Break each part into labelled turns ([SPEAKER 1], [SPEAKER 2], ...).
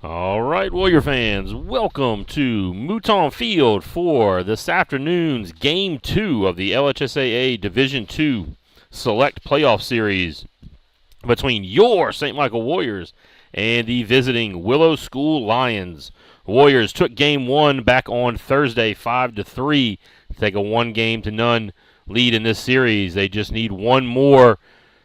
[SPEAKER 1] All right, Warrior fans, welcome to Mouton Field for this afternoon's Game 2 of the LHSAA Division II Select Playoff Series between your St. Michael Warriors and the visiting Willow School Lions. Warriors took Game 1 back on Thursday, 5-3, to take a 1-0 lead in this series. They just need one more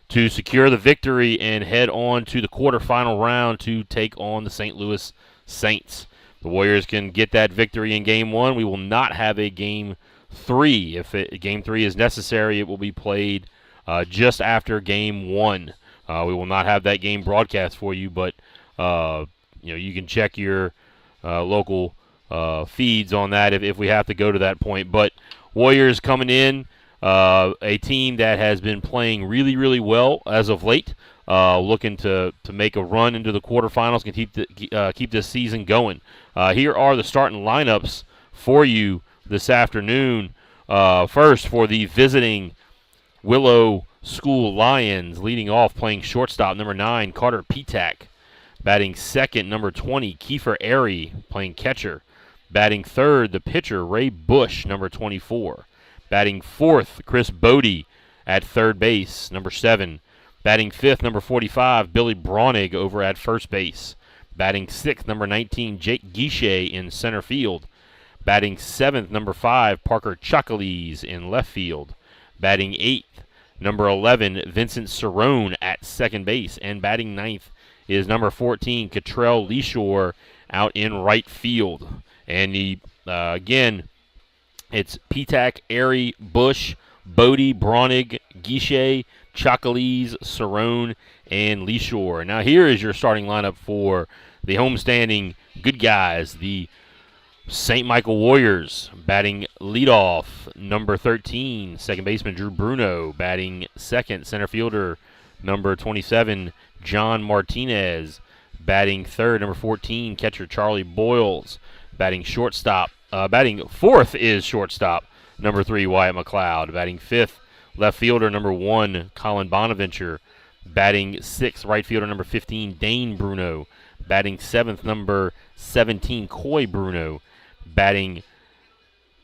[SPEAKER 1] to secure the victory and head on to the quarterfinal round to take on the St. Louis Saints. The Warriors can get that victory in Game 1. We will not have a Game 3. If Game 3 is necessary, it will be played just after Game 1. We will not have that game broadcast for you, but you can check your local feeds on that if we have to go to that point. But Warriors coming in, a team that has been playing really, really well as of late, looking to make a run into the quarterfinals and keep this season going. Here are the starting lineups for you this afternoon. First, for the visiting Willow School Lions, leading off playing shortstop, number 9, Carter Petak. Batting second, number 20, Kiefer Airy, playing catcher. Batting third, the pitcher, Ray Bush, number 24. Batting fourth, Chris Bodie at third base, number 7. Batting fifth, number 45, Billy Bronig over at first base. Batting sixth, number 19, Jake Guichet in center field. Batting seventh, number 5, Parker Chakalis in left field. Batting eighth, number 11, Vincent Cerrone at second base. And batting ninth is number 14, Cottrell Leashore out in right field. And again, it's Petak, Airy, Bush, Bodie, Bronig, Guichet, Chakalis, Cerrone, and Leashore. Now here is your starting lineup for the homestanding good guys, the St. Michael Warriors. Batting leadoff, number 13, second baseman Drew Bruno. Batting second, center fielder number 27, John Martinez. Batting third, number 14, catcher Charlie Boyles. Batting fourth is shortstop, number 3, Wyatt McLeod. Batting fifth, left fielder, number 1, Colin Bonaventure. Batting sixth, right fielder, number 15, Dane Bruno. Batting seventh, number 17, Coy Bruno. Batting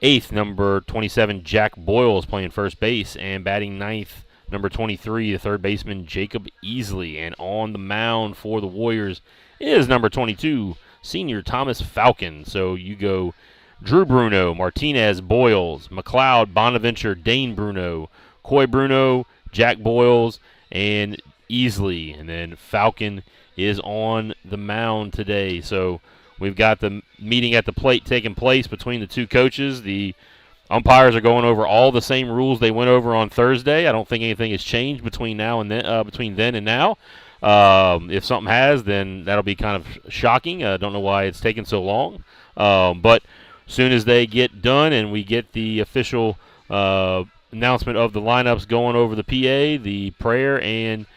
[SPEAKER 1] eighth, number 27, Jack Boyles, playing first base. And batting ninth, number 23, the third baseman, Jacob Easley. And on the mound for the Warriors is number 22, senior Thomas Falcon. So you go Drew Bruno, Martinez, Boyles, McLeod, Bonaventure, Dane Bruno, Coy Bruno, Jack Boyles, and Easley. And then Falcon is on the mound today. So we've got the meeting at the plate taking place between the two coaches. The umpires are going over all the same rules they went over on Thursday. I don't think anything has changed between then and now. If something has, then that'll be kind of shocking. I don't know why it's taken so long. But as soon as they get done and we get the official announcement of the lineups going over the PA, the prayer, and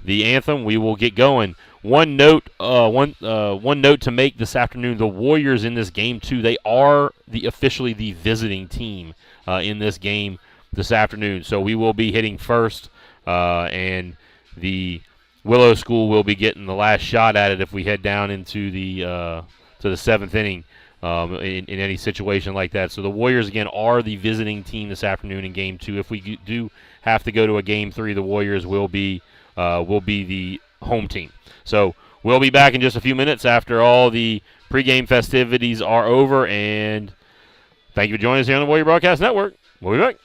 [SPEAKER 1] the anthem, we will get going. One note to make this afternoon: the Warriors in this game 2, they are officially the visiting team in this game this afternoon. So we will be hitting first, and the Willow School will be getting the last shot at it if we head down into the to the 7th inning in any situation like that. So the Warriors again are the visiting team this afternoon in Game 2. If we do have to go to a Game 3, the Warriors will be the home team. So we'll be back in just a few minutes after all the pregame festivities are over. And thank you for joining us here on the Warrior Broadcast Network. We'll be back.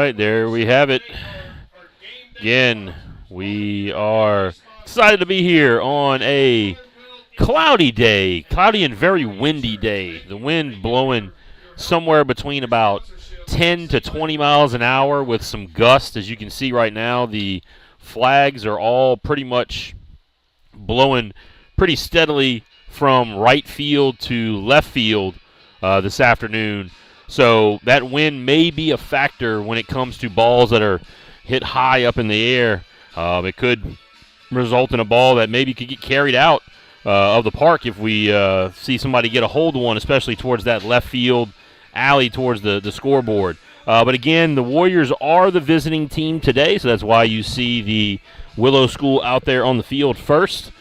[SPEAKER 1] right, there we have it. Again, we are excited to be here on a cloudy day, cloudy and very windy day. The wind blowing somewhere between about 10 to 20 miles an hour with some gust. As you can see right now, the flags are all pretty much blowing pretty steadily from right field to left field this afternoon. So that wind may be a factor when it comes to balls that are hit high up in the air. It could result in a ball that maybe could get carried out of the park if we see somebody get a hold of one, especially towards that left field alley towards the scoreboard. But again, the Warriors are the visiting team today, so that's why you see the Willow School out there on the field first.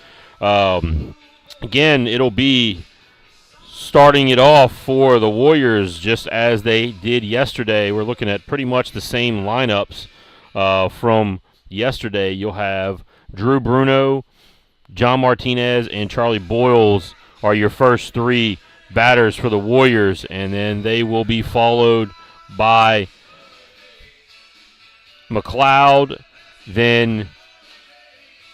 [SPEAKER 1] Again, it'll be starting it off for the Warriors just as they did yesterday. We're looking at pretty much the same lineups from yesterday. You'll have Drew Bruno, John Martinez, and Charlie Boyles are your first three batters for the Warriors, and then they will be followed by McLeod, then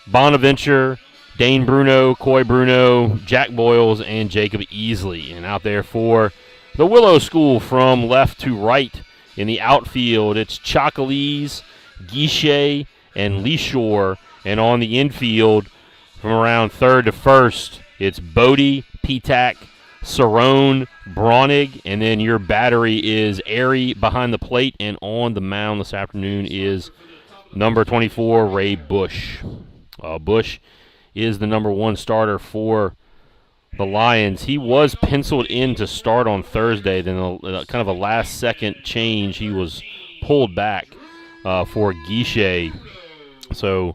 [SPEAKER 1] Bonaventure, Dane Bruno, Coy Bruno, Jack Boyles, and Jacob Easley. And out there for the Willow School from left to right in the outfield, it's Chocolese, Guichet, and Leeshore. And on the infield, from around third to first, it's Bodie, Petak, Cerrone, Bronig, and then your battery is Airy behind the plate, and on the mound this afternoon is number 24, Ray Bush. Bush is the number one starter for the Lions. He was penciled in to start on Thursday, then kind of a last-second change. He was pulled back for Guichet. So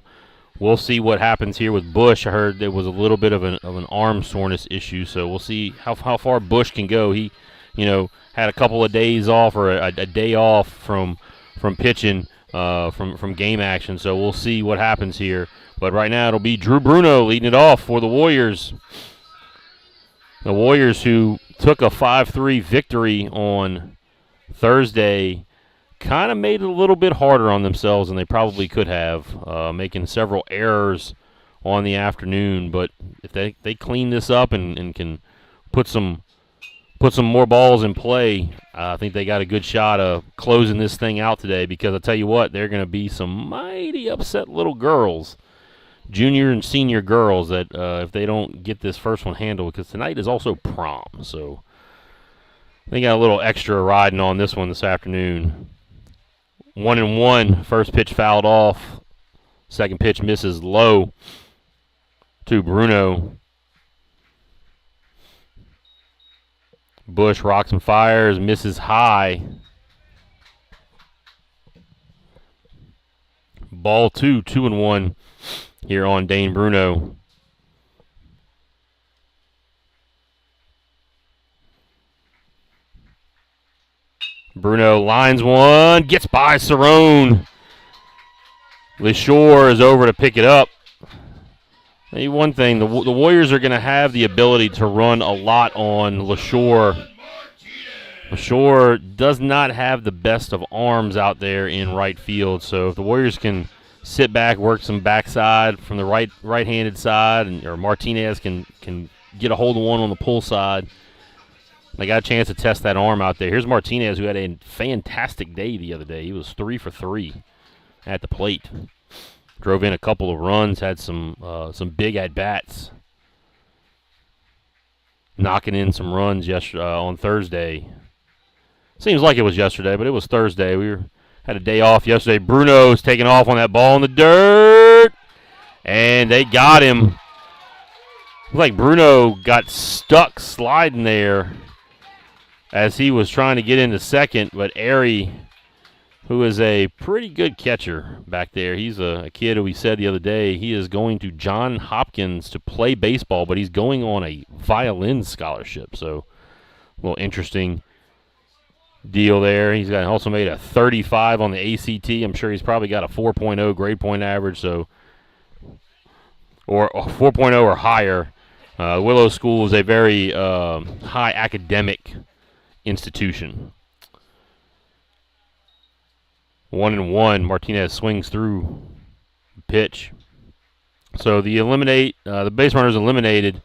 [SPEAKER 1] we'll see what happens here with Bush. I heard there was a little bit of an arm soreness issue, so we'll see how far Bush can go. He, had a couple of days off or a day off from pitching, from game action. So we'll see what happens here. But right now it'll be Drew Bruno leading it off for the Warriors. The Warriors, who took a 5-3 victory on Thursday, kind of made it a little bit harder on themselves than they probably could have, making several errors on the afternoon. But if they clean this up and can put some more balls in play, I think they got a good shot of closing this thing out today, because I tell you what, they're going to be some mighty upset little girls, junior and senior girls, that if they don't get this first one handled, because tonight is also prom. So they got a little extra riding on this one this afternoon. 1-1, first pitch fouled off. Second pitch misses low to Bruno. Bush rocks and fires, misses high. Ball 2-1 here on Dane Bruno. Bruno lines one, gets by Cerrone. Leeshore is over to pick it up. Maybe one thing, the Warriors are going to have the ability to run a lot on Leeshore. Leeshore does not have the best of arms out there in right field, so if the Warriors can sit back, work some backside from the right-handed side, or Martinez can get a hold of one on the pull side, they got a chance to test that arm out there. Here's Martinez, who had a fantastic day the other day. He was 3 for 3 at the plate. Drove in a couple of runs, had some big at-bats. Knocking in some runs on Thursday. Seems like it was yesterday, but it was Thursday. Had a day off yesterday. Bruno's taking off on that ball in the dirt. And they got him. Looks like Bruno got stuck sliding there as he was trying to get into second, but Airy, who is a pretty good catcher back there, he's a kid who we said the other day, he is going to Johns Hopkins to play baseball, but he's going on a violin scholarship, so a little interesting deal there. He's also made a 35 on the ACT. I'm sure he's probably got a 4.0 grade point average, or 4.0 or higher. Willow School is a very high academic institution. 1-1. Martinez swings through pitch. So the base runner is eliminated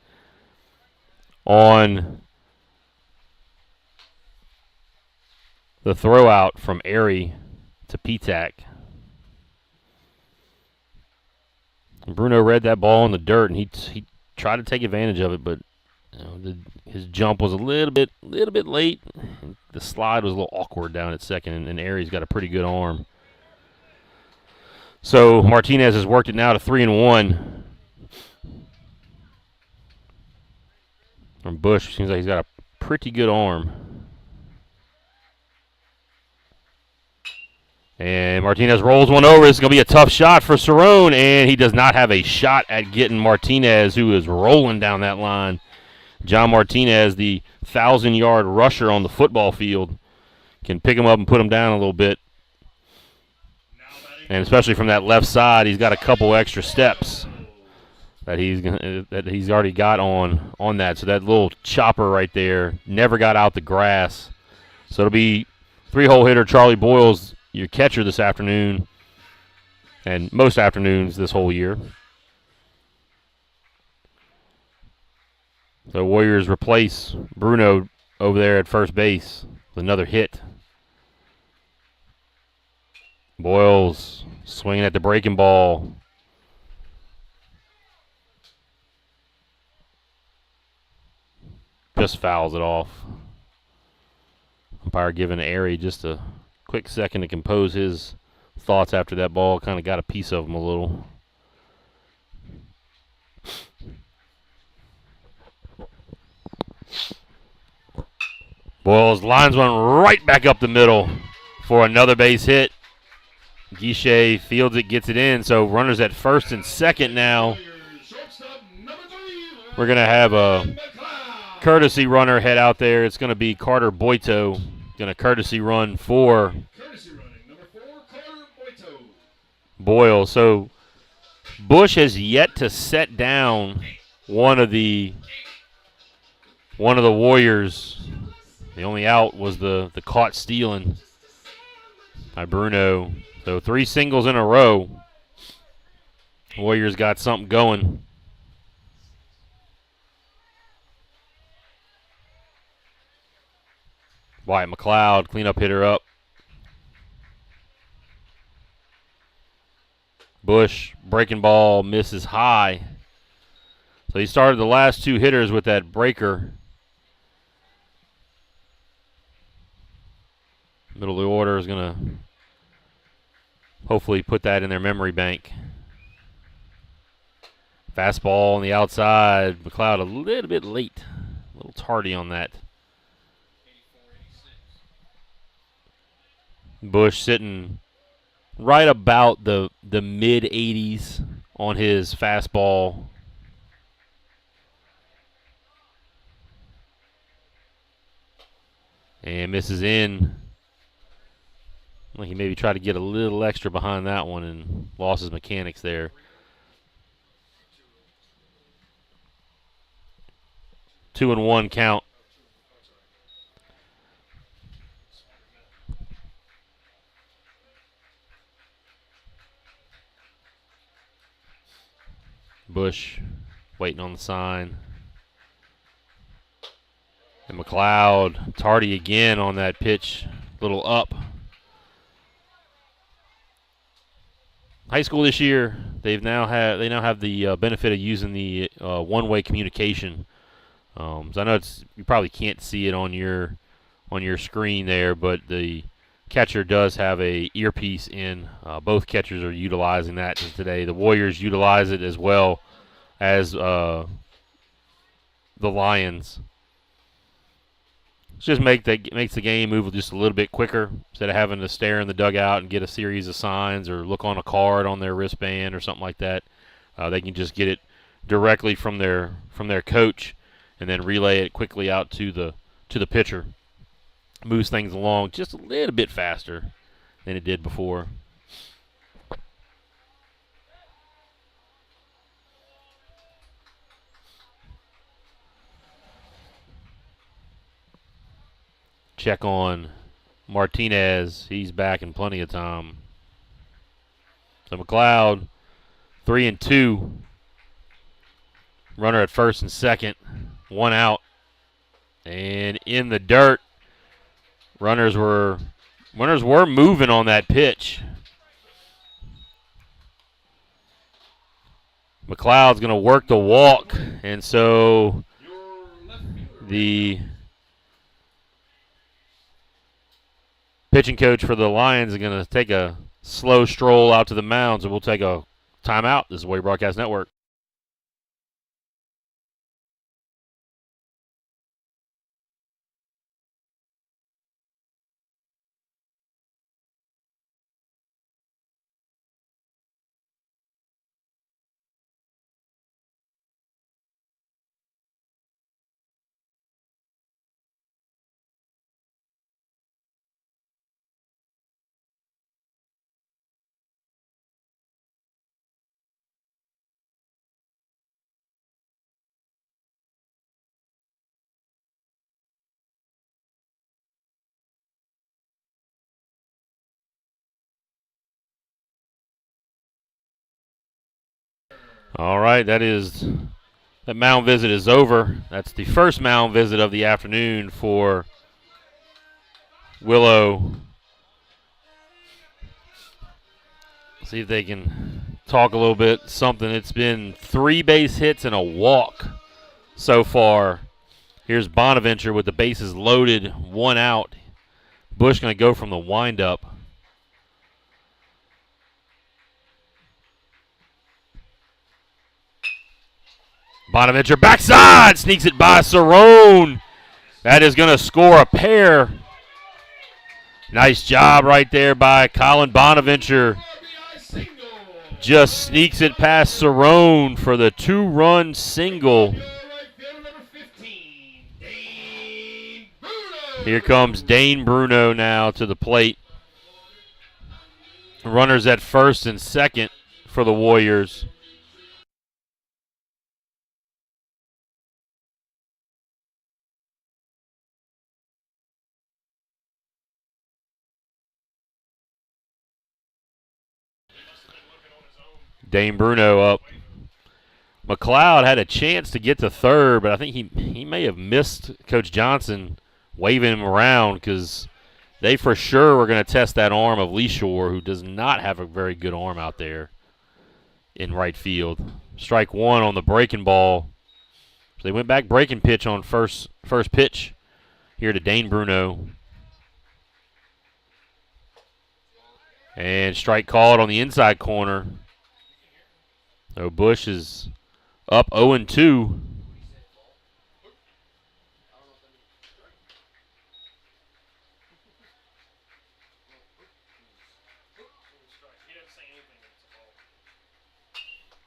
[SPEAKER 1] on the throw out from Airy to Petak. Bruno read that ball in the dirt, and he tried to take advantage of it, but his jump was a little bit late. The slide was a little awkward down at second, and Airy's got a pretty good arm. So Martinez has worked it now to 3-1. From Bush, seems like he's got a pretty good arm. And Martinez rolls one over. It's going to be a tough shot for Cerrone, and he does not have a shot at getting Martinez, who is rolling down that line. John Martinez, the 1,000-yard rusher on the football field, can pick him up and put him down a little bit. And especially from that left side, he's got a couple extra steps that he's already got on that. So that little chopper right there never got out the grass. So it'll be 3-hole hitter Charlie Boyles, your catcher this afternoon, and most afternoons this whole year. The Warriors replace Bruno over there at first base with another hit. Boyles swinging at the breaking ball. Just fouls it off. Umpire giving Airy just a quick second to compose his thoughts after that ball. Kind of got a piece of him a little. Boyles lines one right back up the middle for another base hit. Guichet fields it, gets it in. So runners at first and second now. We're going to have a courtesy runner head out there. It's going to be Carter Boito. Going to courtesy run for Boyle. So Bush has yet to set down one of the Warriors. The only out was the caught stealing by Bruno. So 3 singles in a row. Warriors got something going. Wyatt McLeod, cleanup hitter up. Bush, breaking ball, misses high. So he started the last 2 hitters with that breaker. Middle of the order is going to hopefully put that in their memory bank. Fastball on the outside. McLeod a little bit late. A little tardy on that. Bush sitting right about the mid-80s on his fastball. And misses in. Like he maybe tried to get a little extra behind that one and lost his mechanics there. Two and one count. Bush waiting on the sign. And McLeod tardy again on that pitch, little up. High school this year, they now have the benefit of using the one-way communication. So I know you probably can't see it on your screen there, but the catcher does have a earpiece in. Both catchers are utilizing that today. The Warriors utilize it as well as the Lions. Just makes the game move just a little bit quicker instead of having to stare in the dugout and get a series of signs or look on a card on their wristband or something like that. They can just get it directly from their coach and then relay it quickly out to the pitcher. Moves things along just a little bit faster than it did before. Check on Martinez. He's back in plenty of time. So McLeod, 3-2. Runner at first and second. 1 out. And in the dirt. Runners were moving on that pitch. McLeod's going to work the walk, and so the pitching coach for the Lions is going to take a slow stroll out to the mound, so we'll take a timeout. This is Warrior Broadcast Network. All right, that mound visit is over. That's the first mound visit of the afternoon for Willow. See if they can talk a little bit. Something. It's been 3 base hits and a walk so far. Here's Bonaventure with the bases loaded, 1 out. Bush going to go from the windup. Bonaventure backside, sneaks it by Cerrone. That is going to score a pair. Nice job right there by Colin Bonaventure. Just sneaks it past Cerrone for the 2-run single. Here comes Dane Bruno now to the plate. Runners at first and second for the Warriors. Dane Bruno up. McLeod had a chance to get to third, but I think he may have missed Coach Johnson waving him around because they for sure were going to test that arm of Leeshore, who does not have a very good arm out there in right field. Strike 1 on the breaking ball. So they went back breaking pitch on first pitch here to Dane Bruno. And strike called on the inside corner. So Bush is up 0-2.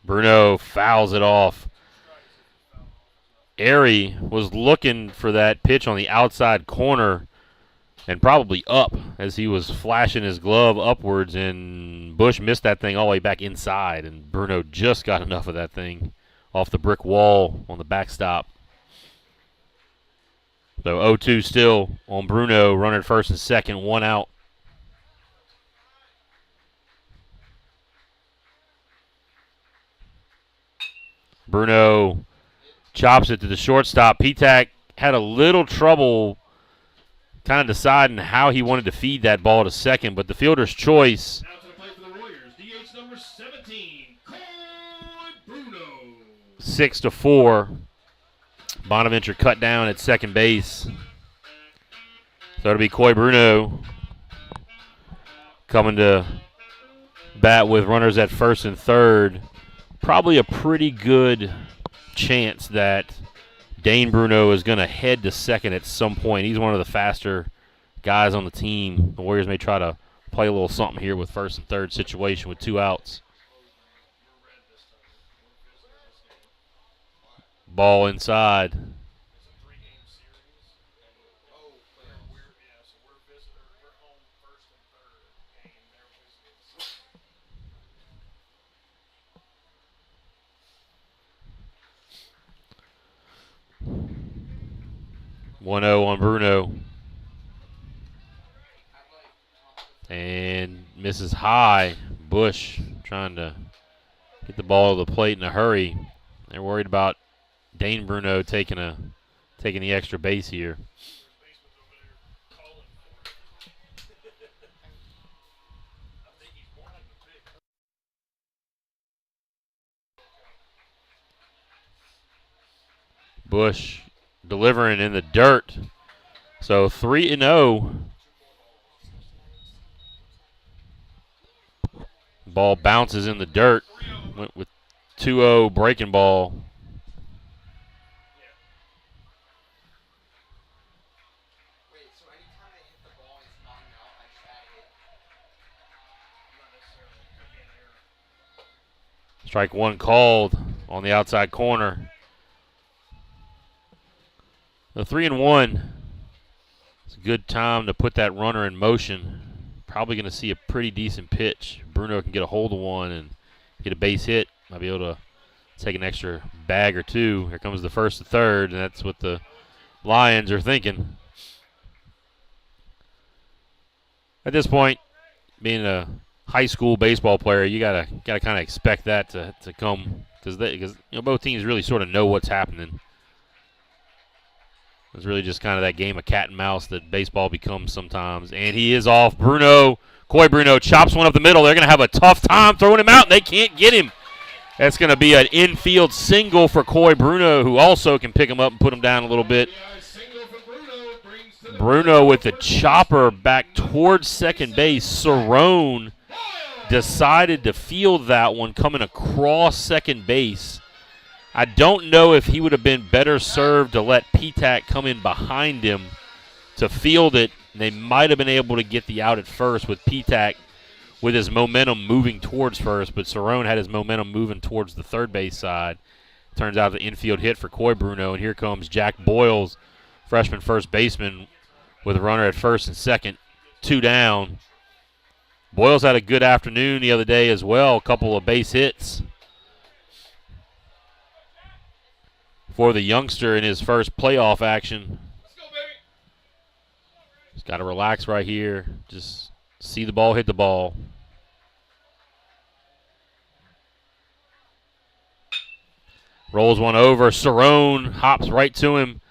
[SPEAKER 1] Bruno fouls it off. Airy was looking for that pitch on the outside corner and probably up as he was flashing his glove upwards, and Bush missed that thing all the way back inside, and Bruno just got enough of that thing off the brick wall on the backstop. So 0-2 still on Bruno, runner at first and second, 1 out. Bruno chops it to the shortstop. Petak had a little trouble kind of deciding how he wanted to feed that ball to second, but the fielder's choice. Now to the plate for the Warriors, DH number 17, Bruno. 6-4. Bonaventure cut down at second base. So it'll be Coy Bruno coming to bat with runners at first and third. Probably a pretty good chance that Dane Bruno is going to head to second at some point. He's one of the faster guys on the team. The Warriors may try to play a little something here with first and third situation with 2 outs. Ball inside. One 1-0 on Bruno. And misses high. Bush trying to get the ball to the plate in a hurry. They're worried about Dane Bruno taking the extra base here. Bush delivering in the dirt. So 3-0. Ball bounces in the dirt. Went with 2-0 breaking ball. Strike one called on the outside corner. The 3-1. It's a good time to put that runner in motion. Probably going to see a pretty decent pitch. Bruno can get a hold of one and get a base hit. Might be able to take an extra bag or two. Here comes the first to third, and that's what the Lions are thinking. At this point, being a high school baseball player, you gotta kind of expect that to come because both teams really sort of know what's happening. It's really just kind of that game of cat and mouse that baseball becomes sometimes. And he is off. Coy Bruno chops one up the middle. They're going to have a tough time throwing him out, and they can't get him. That's going to be an infield single for Coy Bruno, who also can pick him up and put him down a little bit. Bruno with the chopper back towards second base. Cerrone decided to field that one coming across second base. I don't know if he would have been better served to let P-Tac come in behind him to field it. They might have been able to get the out at first with P-Tac with his momentum moving towards first, but Cerrone had his momentum moving towards the third base side. Turns out the infield hit for Coy Bruno, and here comes Jack Boyles, freshman first baseman, with a runner at first and second, 2 down. Boyles had a good afternoon the other day as well, a couple of base hits for the youngster in his first playoff action. Let's go, baby. Just got to relax right here. Just see the ball hit the ball. Rolls one over. Cerrone hops right to him.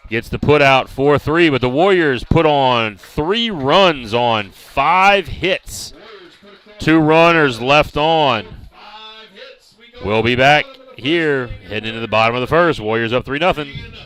[SPEAKER 1] Gets the put out 4-3, but the Warriors put on 3 runs on 5 hits. 2 runners left on. We'll be back here, heading into the bottom of the first. Warriors up 3-0.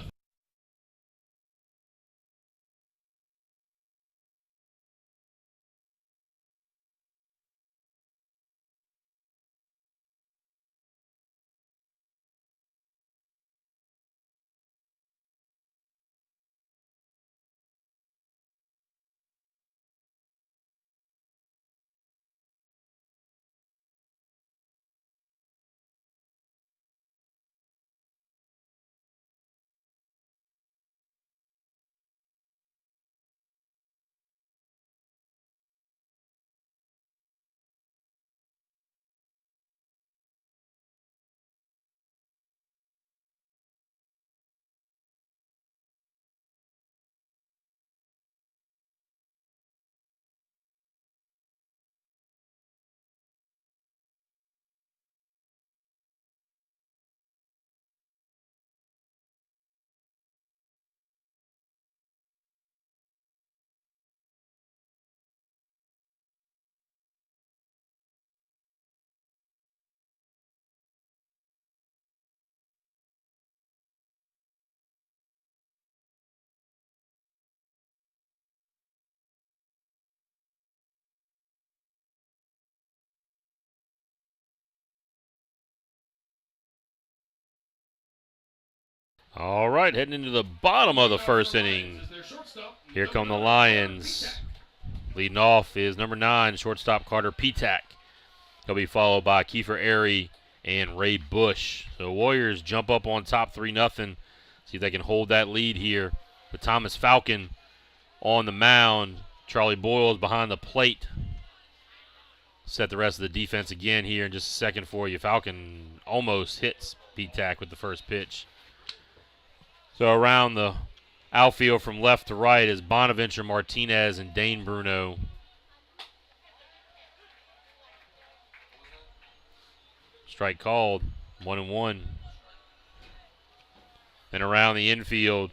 [SPEAKER 1] All right, heading into the bottom of the first inning. Here come the Lions. Leading off is number 9, shortstop Carter P-Tac. He'll be followed by Kiefer Airy and Ray Bush. So Warriors jump up on top 3-0. See if they can hold that lead here. With Thomas Falcon on the mound. Charlie Boyles behind the plate. Set the rest of the defense again here in just a second for you. Falcon almost hits P-Tac with the first pitch. So around the outfield from left to right is Bonaventure, Martinez, and Dane Bruno. Strike called. 1-1. And around the infield.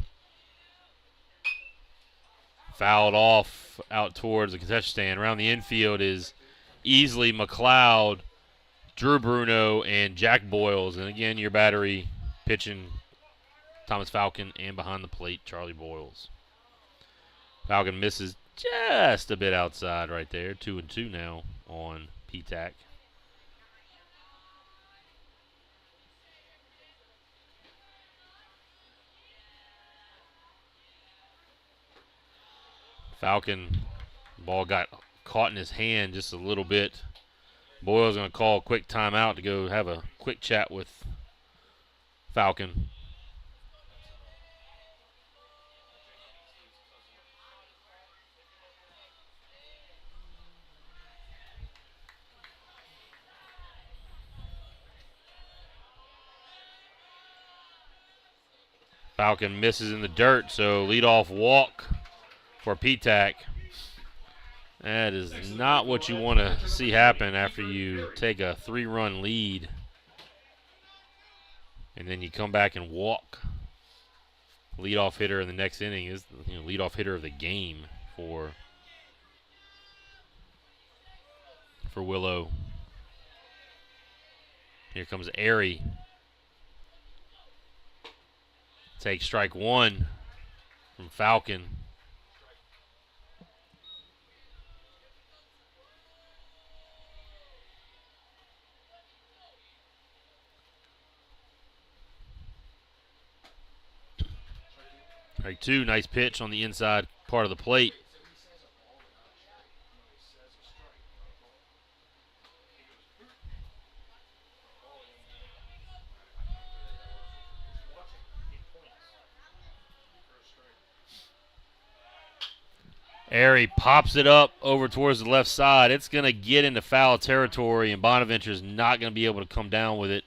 [SPEAKER 1] Fouled off out towards the concession stand. Around the infield is Easley, McLeod, Drew Bruno, and Jack Boyles. And again, your battery pitching Thomas Falcon, and behind the plate, Charlie Boyles. Falcon misses just a bit outside right there. 2-2 now on P-Tac. Falcon, ball got caught in his hand just a little bit. Boyle's going to call a quick timeout to go have a quick chat with Falcon. Falcon misses in the dirt, so leadoff walk for P-Tac. That is not what you want to see happen after you take a 3-run lead and then you come back and walk. Leadoff hitter in the next inning is leadoff hitter of the game for Willow. Here comes Airy. Take strike one from Falcon. Strike two, nice pitch on the inside part of the plate. Airy pops it up over towards the left side. It's going to get into foul territory, and Bonaventure's not going to be able to come down with it.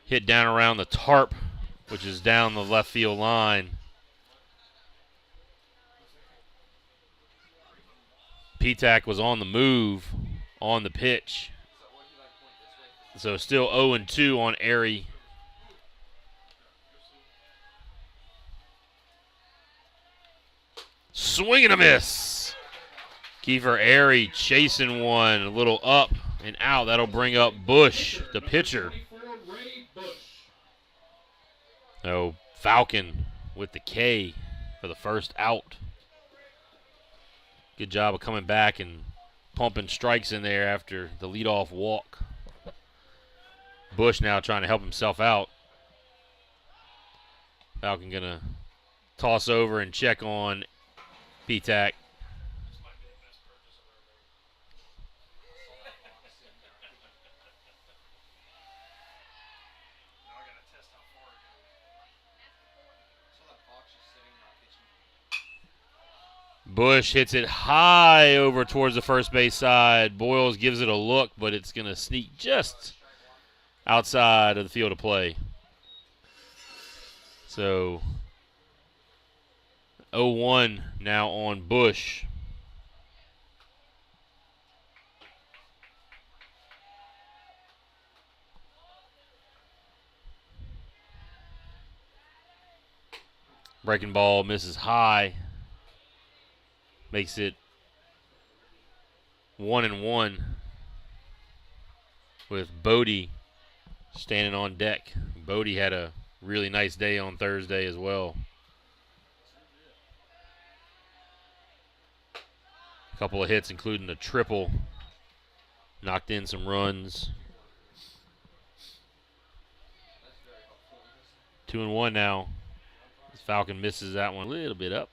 [SPEAKER 1] Hit down around the tarp, which is down the left field line. P-Tac was on the move on the pitch. So still 0-2 on Airy. Swing and a miss. Kiefer Airy chasing one, a little up and out. That'll bring up Bush, the pitcher. So Falcon with the K for the first out. Good job of coming back and pumping strikes in there after the leadoff walk. Bush now trying to help himself out. Falcon gonna toss over and check on P-Tac. Bush hits it high over towards the first base side. Boyles gives it a look, but it's going to sneak just outside of the field of play. So 0-1 now on Bush. Breaking ball misses high. Makes it 1-1 with Bodie standing on deck. Bodie had a really nice day on Thursday as well. A couple of hits, including a triple. Knocked in some runs. 2-1 now. Falcon misses that one a little bit up.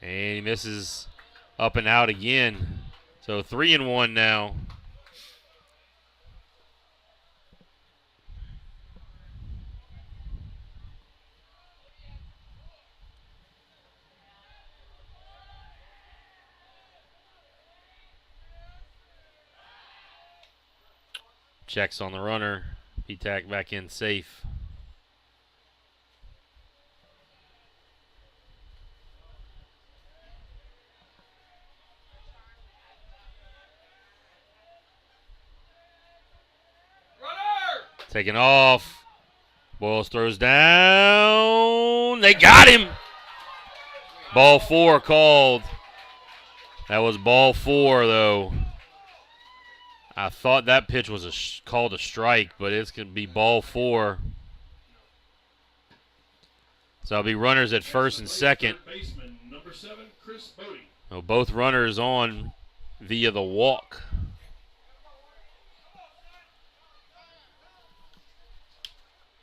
[SPEAKER 1] And he misses up and out again. So 3-1 now. Checks on the runner. P-Tac back in safe. Taking off. Boyles throws down. They got him. Ball 4 called. That was ball 4, though. I thought that pitch was called a strike, but it's going to be ball 4. So it'll be runners at first and second. So both runners on via the walk.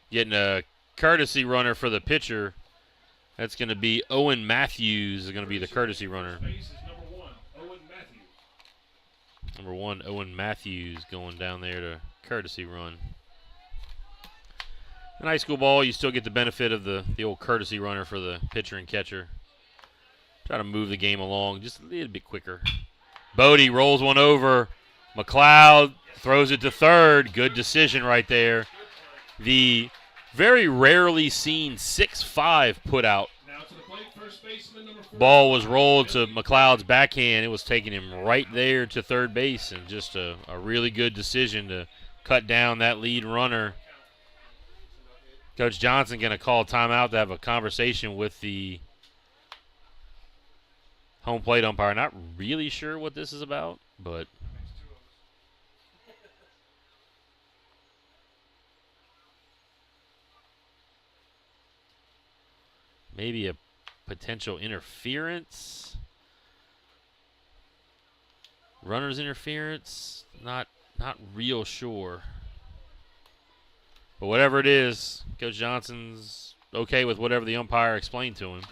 [SPEAKER 1] Getting a courtesy runner for the pitcher. That's going to be Owen Matthews is going to be the courtesy runner. Number 1, Owen Matthews going down there to courtesy run. In high school ball, you still get the benefit of the old courtesy runner for the pitcher and catcher. Try to move the game along just a little bit quicker. Bodie rolls one over. McLeod throws it to third. Good decision right there. The very rarely seen 6-5 put out. Ball was rolled to McLeod's backhand. It was taking him right there to third base, and just a really good decision to cut down that lead runner. Coach Johnson going to call a timeout to have a conversation with the home plate umpire. Not really sure what this is about, but maybe a potential interference. Runner's interference. Not real sure. But whatever it is, Coach Johnson's okay with whatever the umpire explained to him.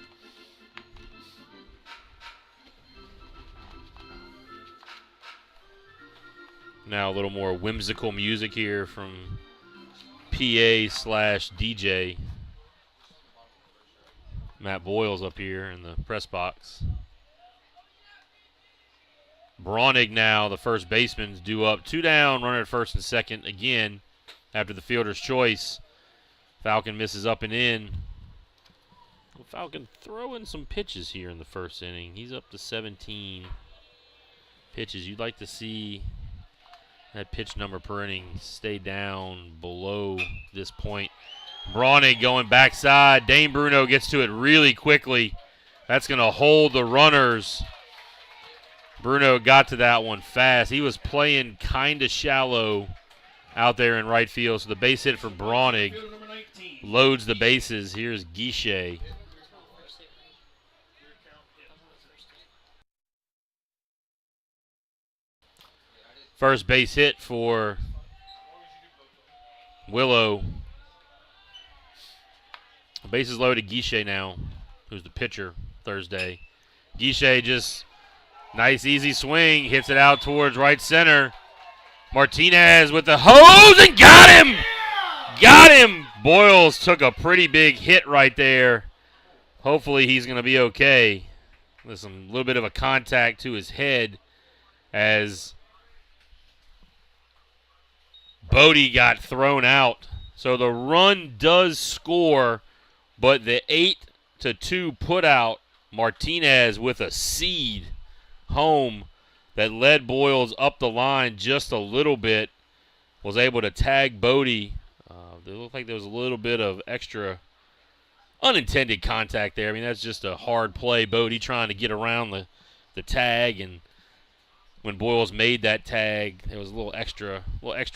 [SPEAKER 1] Now a little more whimsical music here from PA/DJ. Matt Boyles up here in the press box. Braunig now, the first baseman's due up. 2 down, runner at first and second again after the fielder's choice. Falcon misses up and in. Well, Falcon throwing some pitches here in the first inning. He's up to 17 pitches. You'd like to see that pitch number per inning stay down below this point. Braunig going backside. Dane Bruno gets to it really quickly. That's going to hold the runners. Bruno got to that one fast. He was playing kind of shallow out there in right field. So the base hit for Braunig loads the bases. Here's Guichet. First base hit for Willow. Bases loaded. Guichet now, who's the pitcher Thursday. Guichet just nice easy swing, hits it out towards right center. Martinez with the hose and got him! Got him! Boyles took a pretty big hit right there. Hopefully he's going to be okay. With some little bit of a contact to his head as Bodie got thrown out. So the run does score, but the 8-2 put out, Martinez with a seed home that led Boyles up the line just a little bit, was able to tag Bodie. It looked like there was a little bit of extra unintended contact there. I mean, that's just a hard play. Bodie trying to get around the tag, and when Boyles made that tag, there was a little extra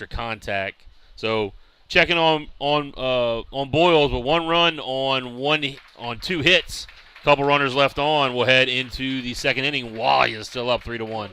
[SPEAKER 1] contact. So checking on Boyles with 1 run on 2 hits. Couple runners left on. We'll head into the second inning. Wally is still up 3-1.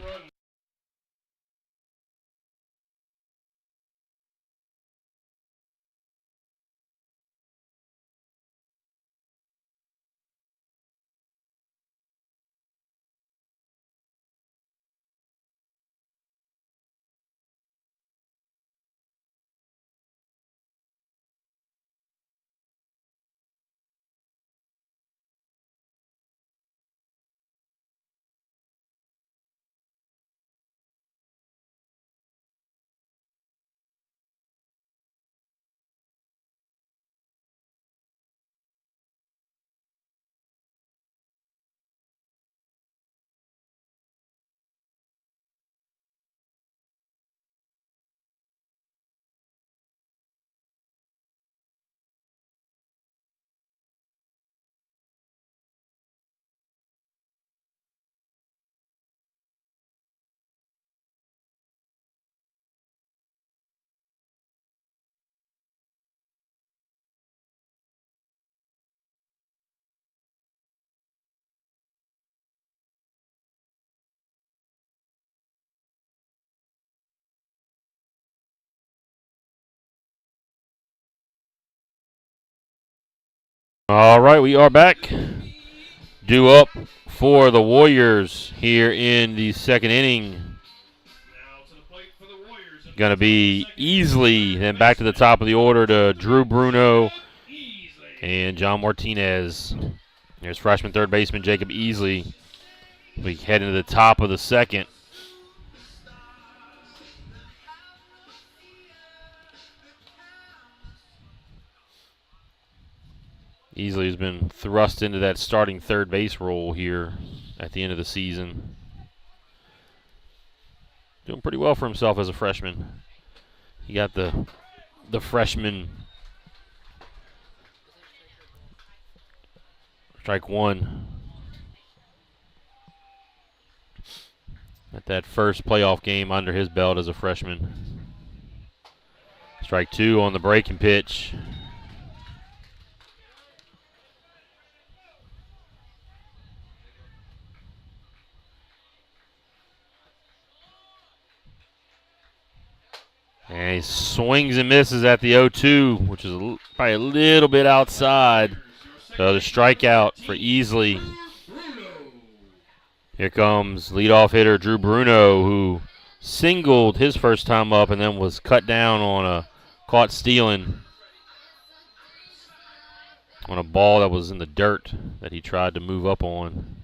[SPEAKER 1] All right, we are back. Due up for the Warriors here in the second inning. Going to be Easley, then back to the top of the order to Drew Bruno and John Martinez. Here's freshman third baseman Jacob Easley. We head into the top of the second. Easley has been thrust into that starting third base role here at the end of the season. Doing pretty well for himself as a freshman. He got the freshman strike one at that first playoff game under his belt as a freshman. Strike two on the breaking pitch. And he swings and misses at the 0-2, which is probably a little bit outside. So the strikeout for Easley. Here comes leadoff hitter Drew Bruno, who singled his first time up and then was cut down on a caught stealing on a ball that was in the dirt that he tried to move up on.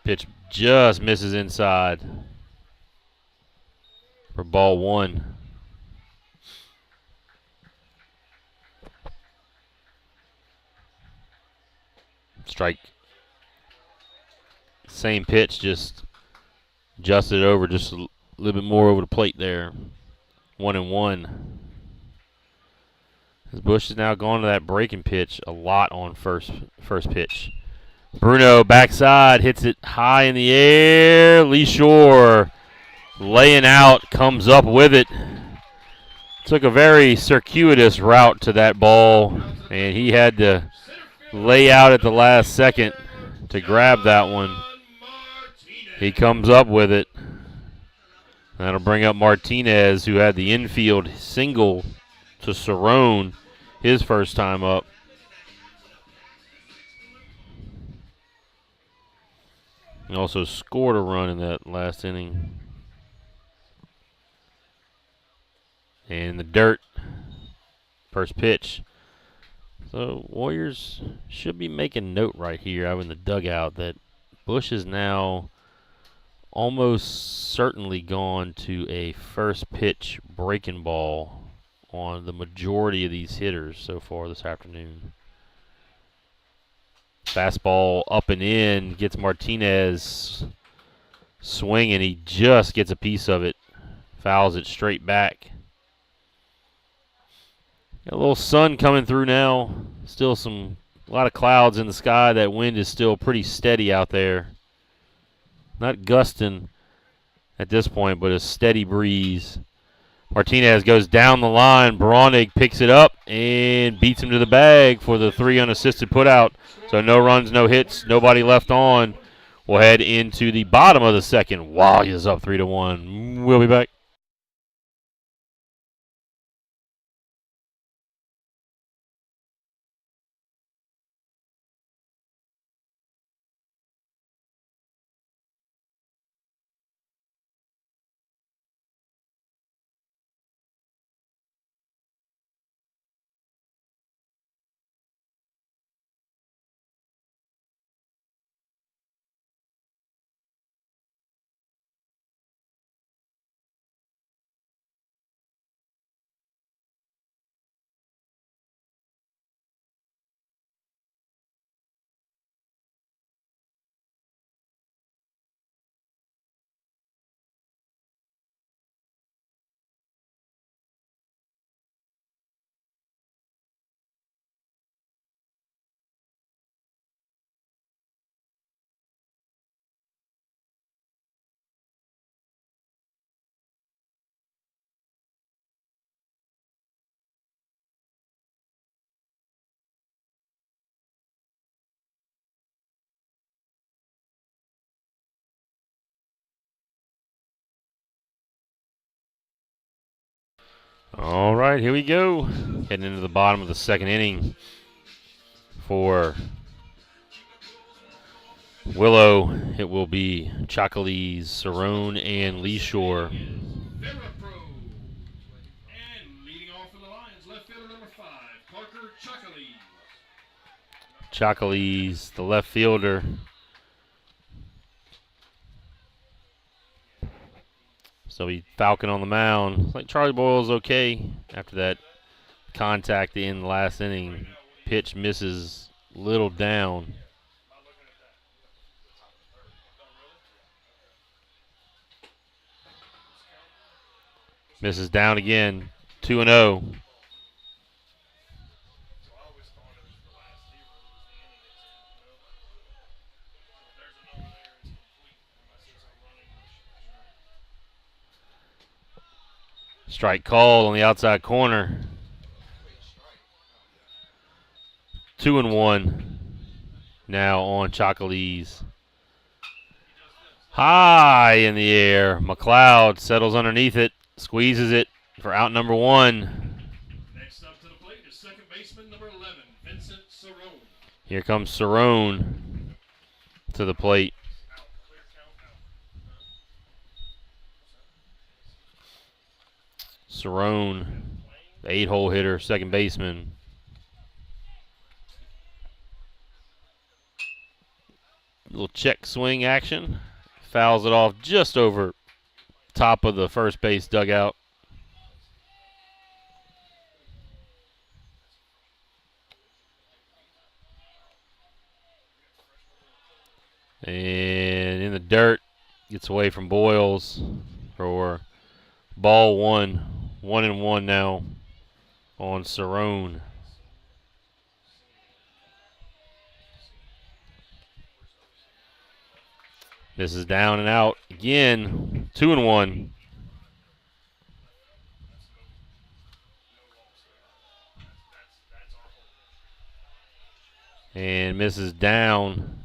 [SPEAKER 1] Pitch just misses inside for ball one. Strike. Same pitch, just adjusted over just a little bit more over the plate there. 1-1. As Bush has now gone to that breaking pitch a lot on first pitch. Bruno backside, hits it high in the air. Lee Shore laying out, comes up with it. Took a very circuitous route to that ball, and he had to lay out at the last second to grab that one. He comes up with it. That'll bring up Martinez, who had the infield single to Cerrone his first time up. He also scored a run in that last inning. And the dirt, first pitch. So Warriors should be making note right here out in the dugout that Bush is now almost certainly gone to a first pitch breaking ball on the majority of these hitters so far this afternoon. Fastball up and in, gets Martinez swinging. He just gets a piece of it, fouls it straight back. Got a little sun coming through now. Still a lot of clouds in the sky. That wind is still pretty steady out there. Not gusting at this point, but a steady breeze. Martinez goes down the line. Bronig picks it up and beats him to the bag for the 3 unassisted putout. So no runs, no hits, nobody left on. We'll head into the bottom of the second. Wow, he's up 3-1. We'll be back. All right, here we go. Heading into the bottom of the second inning for Willow. It will be Chocolese, Cerrone, and Lee Shore. Chocolese, the left fielder. So he Falcon on the mound. Like Charlie Boyle's okay after that contact in the last inning. Pitch misses little down. Misses down again. 2-0. Strike called on the outside corner. 2-1 now on Chocolese. High in the air. McLeod settles underneath it, squeezes it for out number one.
[SPEAKER 2] Next up to the plate is second baseman number 11, Vincent Cerrone.
[SPEAKER 1] Here comes Cerrone to the plate. Cerrone, the 8-hole hitter, second baseman. Little check swing action. Fouls it off just over top of the first base dugout. And in the dirt, gets away from Boyles for ball one. 1-1 now on Cerrone. This is down and out again. 2-1. And misses down.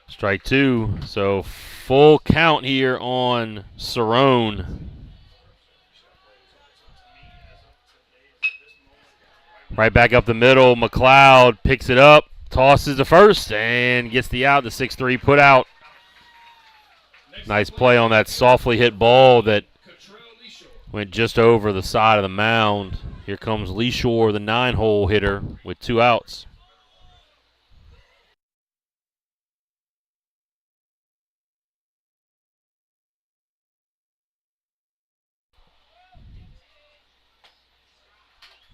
[SPEAKER 1] Strike two. So full count here on Cerrone. Right back up the middle. McLeod picks it up, tosses to first, and gets the out. The 6-3 put out. Nice play on that softly hit ball that went just over the side of the mound. Here comes Lee Shore, the 9-hole hitter, with 2 outs.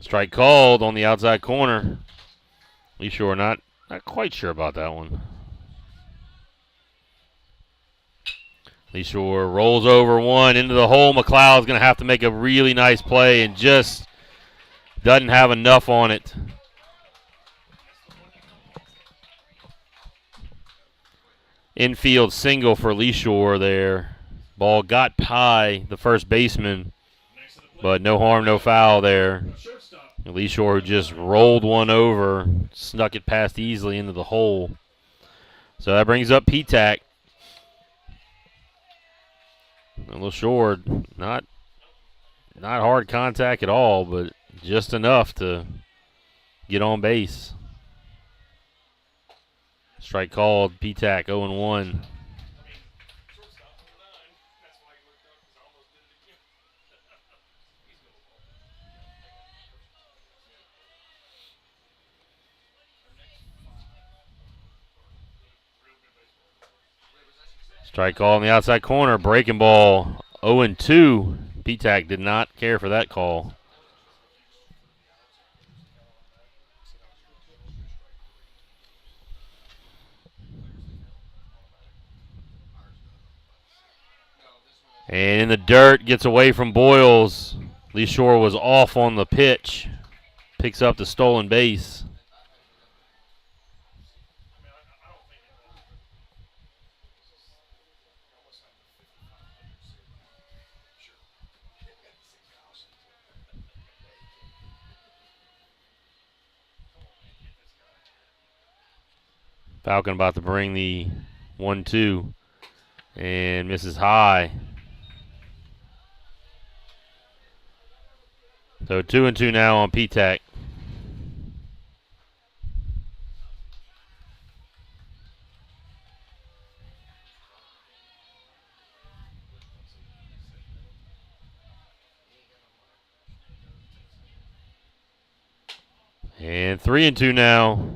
[SPEAKER 1] Strike called on the outside corner. Lee Shore not quite sure about that one. Lee Shore rolls over one into the hole. McLeod's going to have to make a really nice play and just doesn't have enough on it. Infield single for Lee Shore there. Ball got by the first baseman, but no harm, no foul there. Lee Shore just rolled one over, snuck it past easily into the hole. So that brings up P-Tac. A little short, not hard contact at all, but just enough to get on base. Strike called, P-Tac 0-1. Strike call on the outside corner, breaking ball 0-2. P-Tac did not care for that call. And in the dirt, gets away from Boyles. Lee Shore was off on the pitch. Picks up the stolen base. Falcon about to bring the 1-2 and misses high. So 2-2 now on P-Tac. And 3-2 now.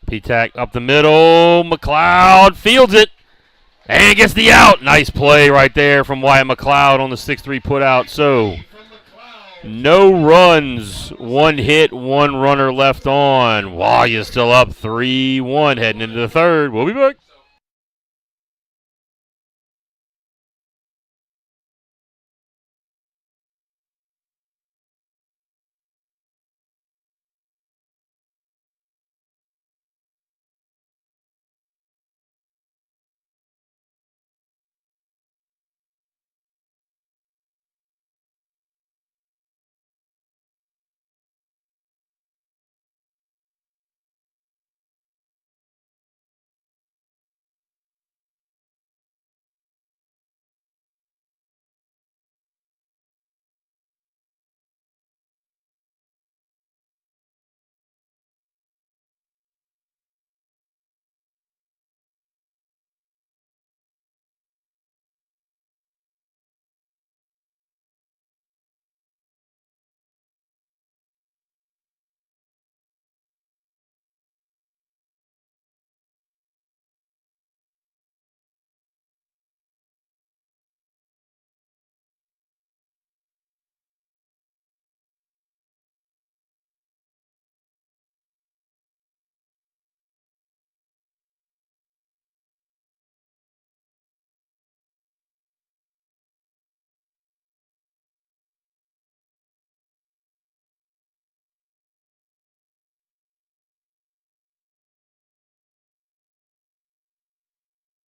[SPEAKER 1] P-Tac up the middle. McLeod fields it and gets the out. Nice play right there from Wyatt McLeod on the 6-3 put out. So no runs, 1 hit, 1 runner left on. Wyatt still up 3-1 heading into the third. We'll be back.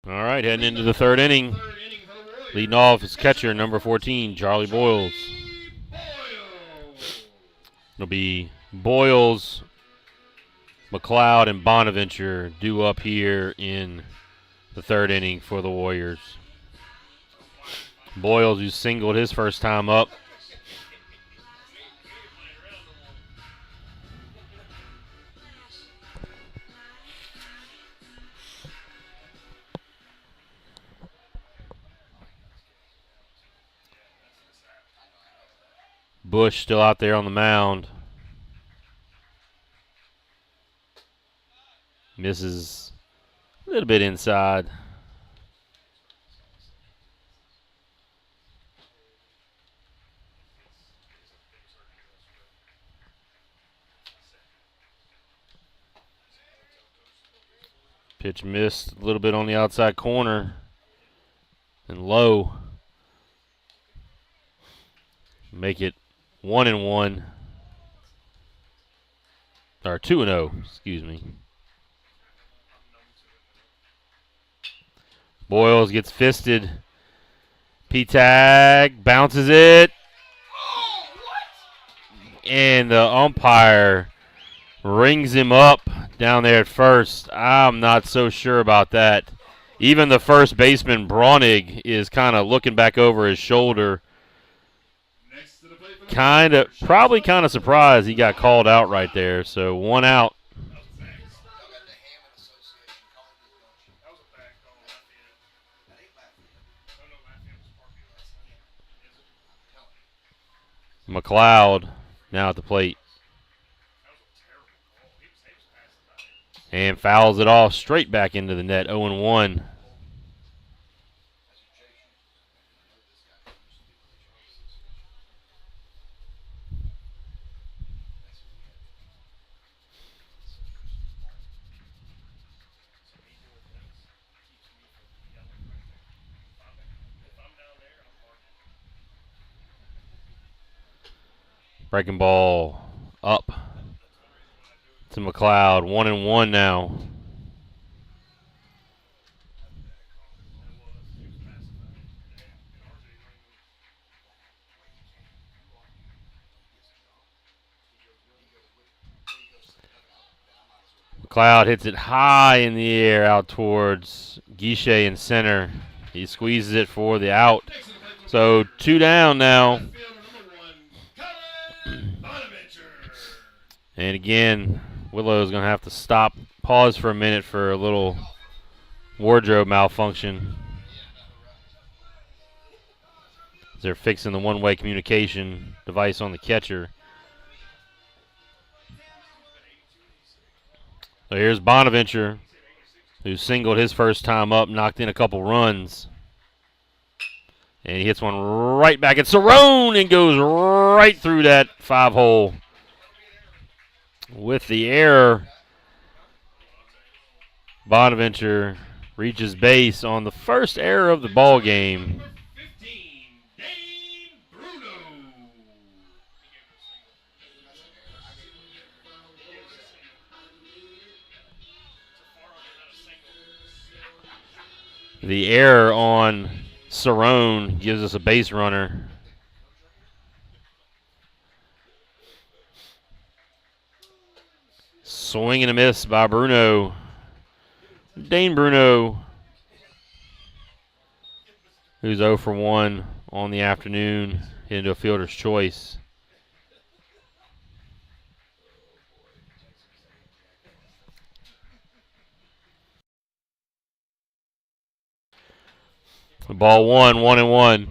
[SPEAKER 1] All right, heading into the third inning. Leading off is catcher number 14, Charlie Boyles. It'll be Boyles, McLeod, and Bonaventure due up here in the third inning for the Warriors. Boyles, who singled his first time up. Bush still out there on the mound. Misses a little bit inside. Pitch missed a little bit on the outside corner. And low. Make it 1-1. Or 2-0, excuse me. Boyles gets fisted. P-Tag bounces it. And the umpire rings him up down there at first. I'm not so sure about that. Even the first baseman, Bronig, is kind of looking back over his shoulder. Probably kind of surprised he got called out right there. So 1 out. McLeod now at the plate. And fouls it off straight back into the net, 0-1. Breaking ball up. to McLeod. 1-1 now. McLeod hits it high in the air out towards Guichet in center. He squeezes it for the out. So 2 down now. And again, Willow's going to have to stop, pause for a minute for a little wardrobe malfunction. They're fixing the one-way communication device on the catcher. So here's Bonaventure, who singled his first time up, knocked in a couple runs. And he hits one right back at Cerrone and goes right through that 5-hole. With the error, Bonaventure reaches base on the first error of the ball game. The error on Cerrone gives us a base runner. Swing and a miss by Bruno. Dane Bruno, who's 0 for 1 on the afternoon, hit into a fielder's choice. Ball 1-1.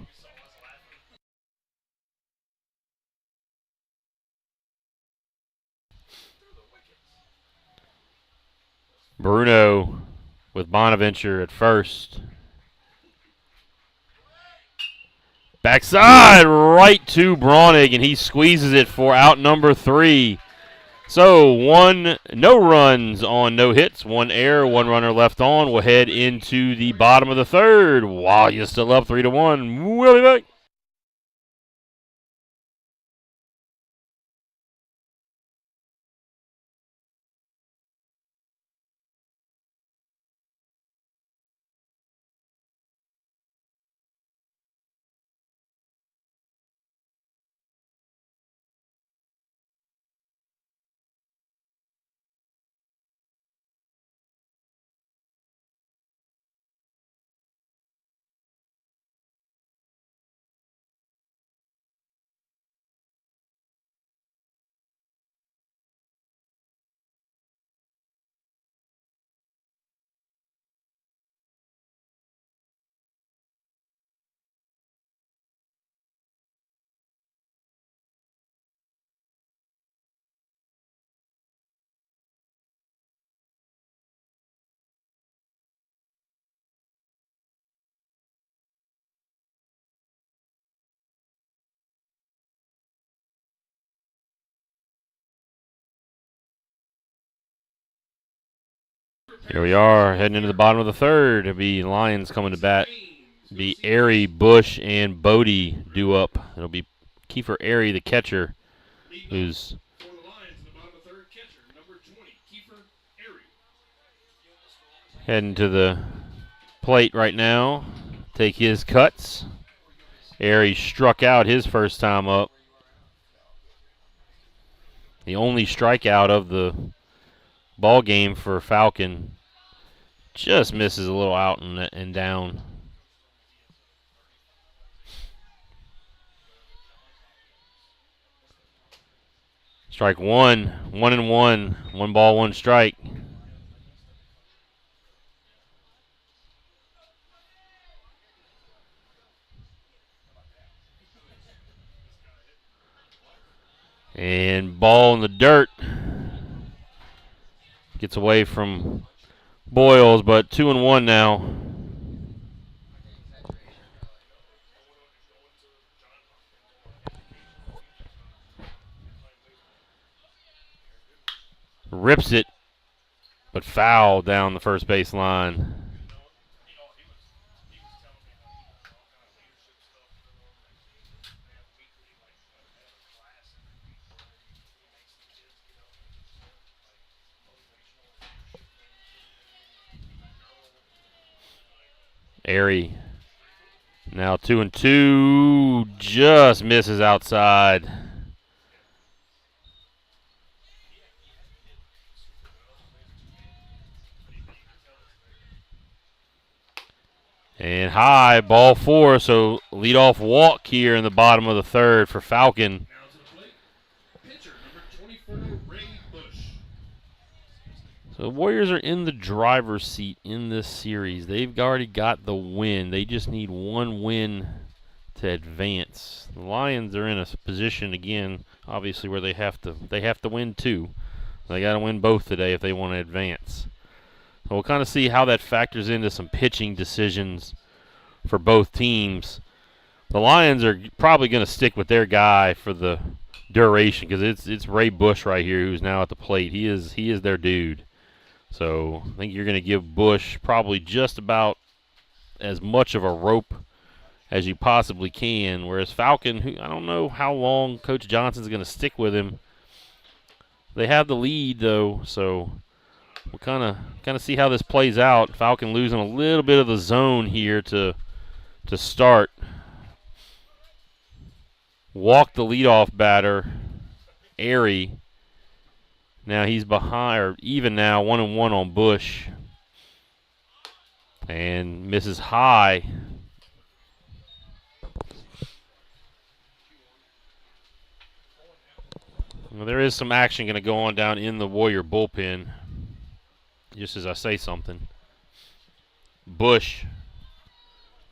[SPEAKER 1] Bruno with Bonaventure at first. Backside right to Braunig, and he squeezes it for out number 3. So no runs on no hits, 1 error, 1 runner left on. We'll head into the bottom of the 3rd. Wow, you're still up 3-1. We'll be back. Here we are, heading into the bottom of the 3rd. It'll be Lions coming to bat. It'll be Airy, Bush, and Bodie due up. It'll be Kiefer Airy, the catcher, who's heading to the plate right now. Take his cuts. Airy struck out his first time up. The only strikeout of the ball game for Falcon. Just misses a little out and down. Strike 1, 1-1, 1 ball, 1 strike. And ball in the dirt. Gets away from Boyles, but 2-1 now. Rips it, but foul down the first base line. Airy. Now 2-2. Just misses outside. And high, ball 4, so leadoff walk here in the bottom of the third for Falcon.
[SPEAKER 2] Now to the plate, pitcher number 24, Ray Bush.
[SPEAKER 1] So the Warriors are in the driver's seat in this series. They've already got the win. They just need one win to advance. The Lions are in a position again, obviously, where they have to win 2. They got to win both today if they want to advance. So we'll kind of see how that factors into some pitching decisions for both teams. The Lions are probably going to stick with their guy for the duration because it's Ray Bush right here who's now at the plate. He is their dude. So I think you're going to give Bush probably just about as much of a rope as you possibly can. Whereas Falcon, who I don't know how long Coach Johnson's going to stick with him. They have the lead though, so we'll kind of see how this plays out. Falcon losing a little bit of the zone here to start. Walk the leadoff batter, Airy. Now he's behind, or even now, 1-1 on Bush. And misses high. Well, there is some action going to go on down in the Warrior bullpen. Just as I say something. Bush,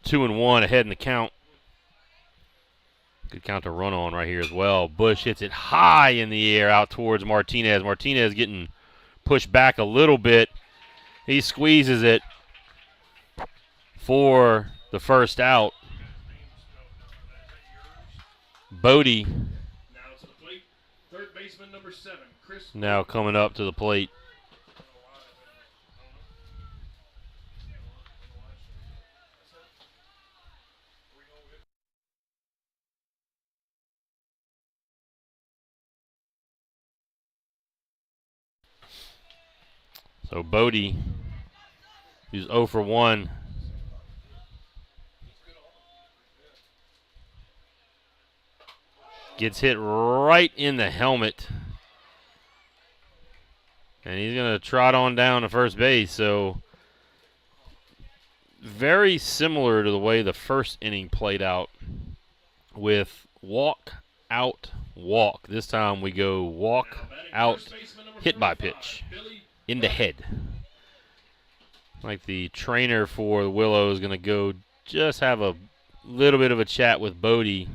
[SPEAKER 1] 2-1 ahead in the count. Good count to run on right here as well. Bush hits it high in the air out towards Martinez. Martinez getting pushed back a little bit. He squeezes it for the first out. Bodie
[SPEAKER 2] Now to the plate, third baseman number 7, Chris.
[SPEAKER 1] now coming up to the plate. So Bodie, who's 0 for 1. Gets hit right in the helmet. And he's going to trot on down to first base. So very similar to the way the first inning played out with walk, out, walk. This time we go walk, out, hit by pitch. Into head. Like the trainer for Willow is going to go just have a little bit of a chat with Bodie.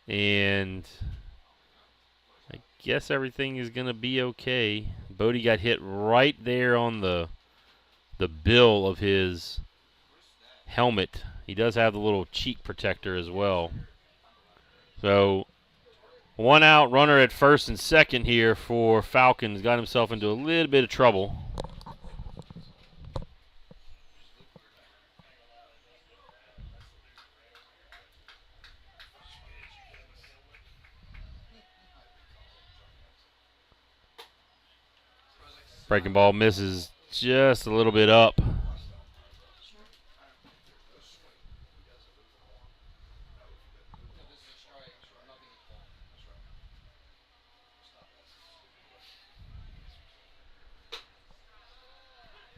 [SPEAKER 1] And I guess everything is going to be okay. Bodie got hit right there on the bill of his helmet. He does have the little cheek protector as well. So 1 out, runner at first and second here for Falcons. Got himself into a little bit of trouble. Breaking ball misses just a little bit up.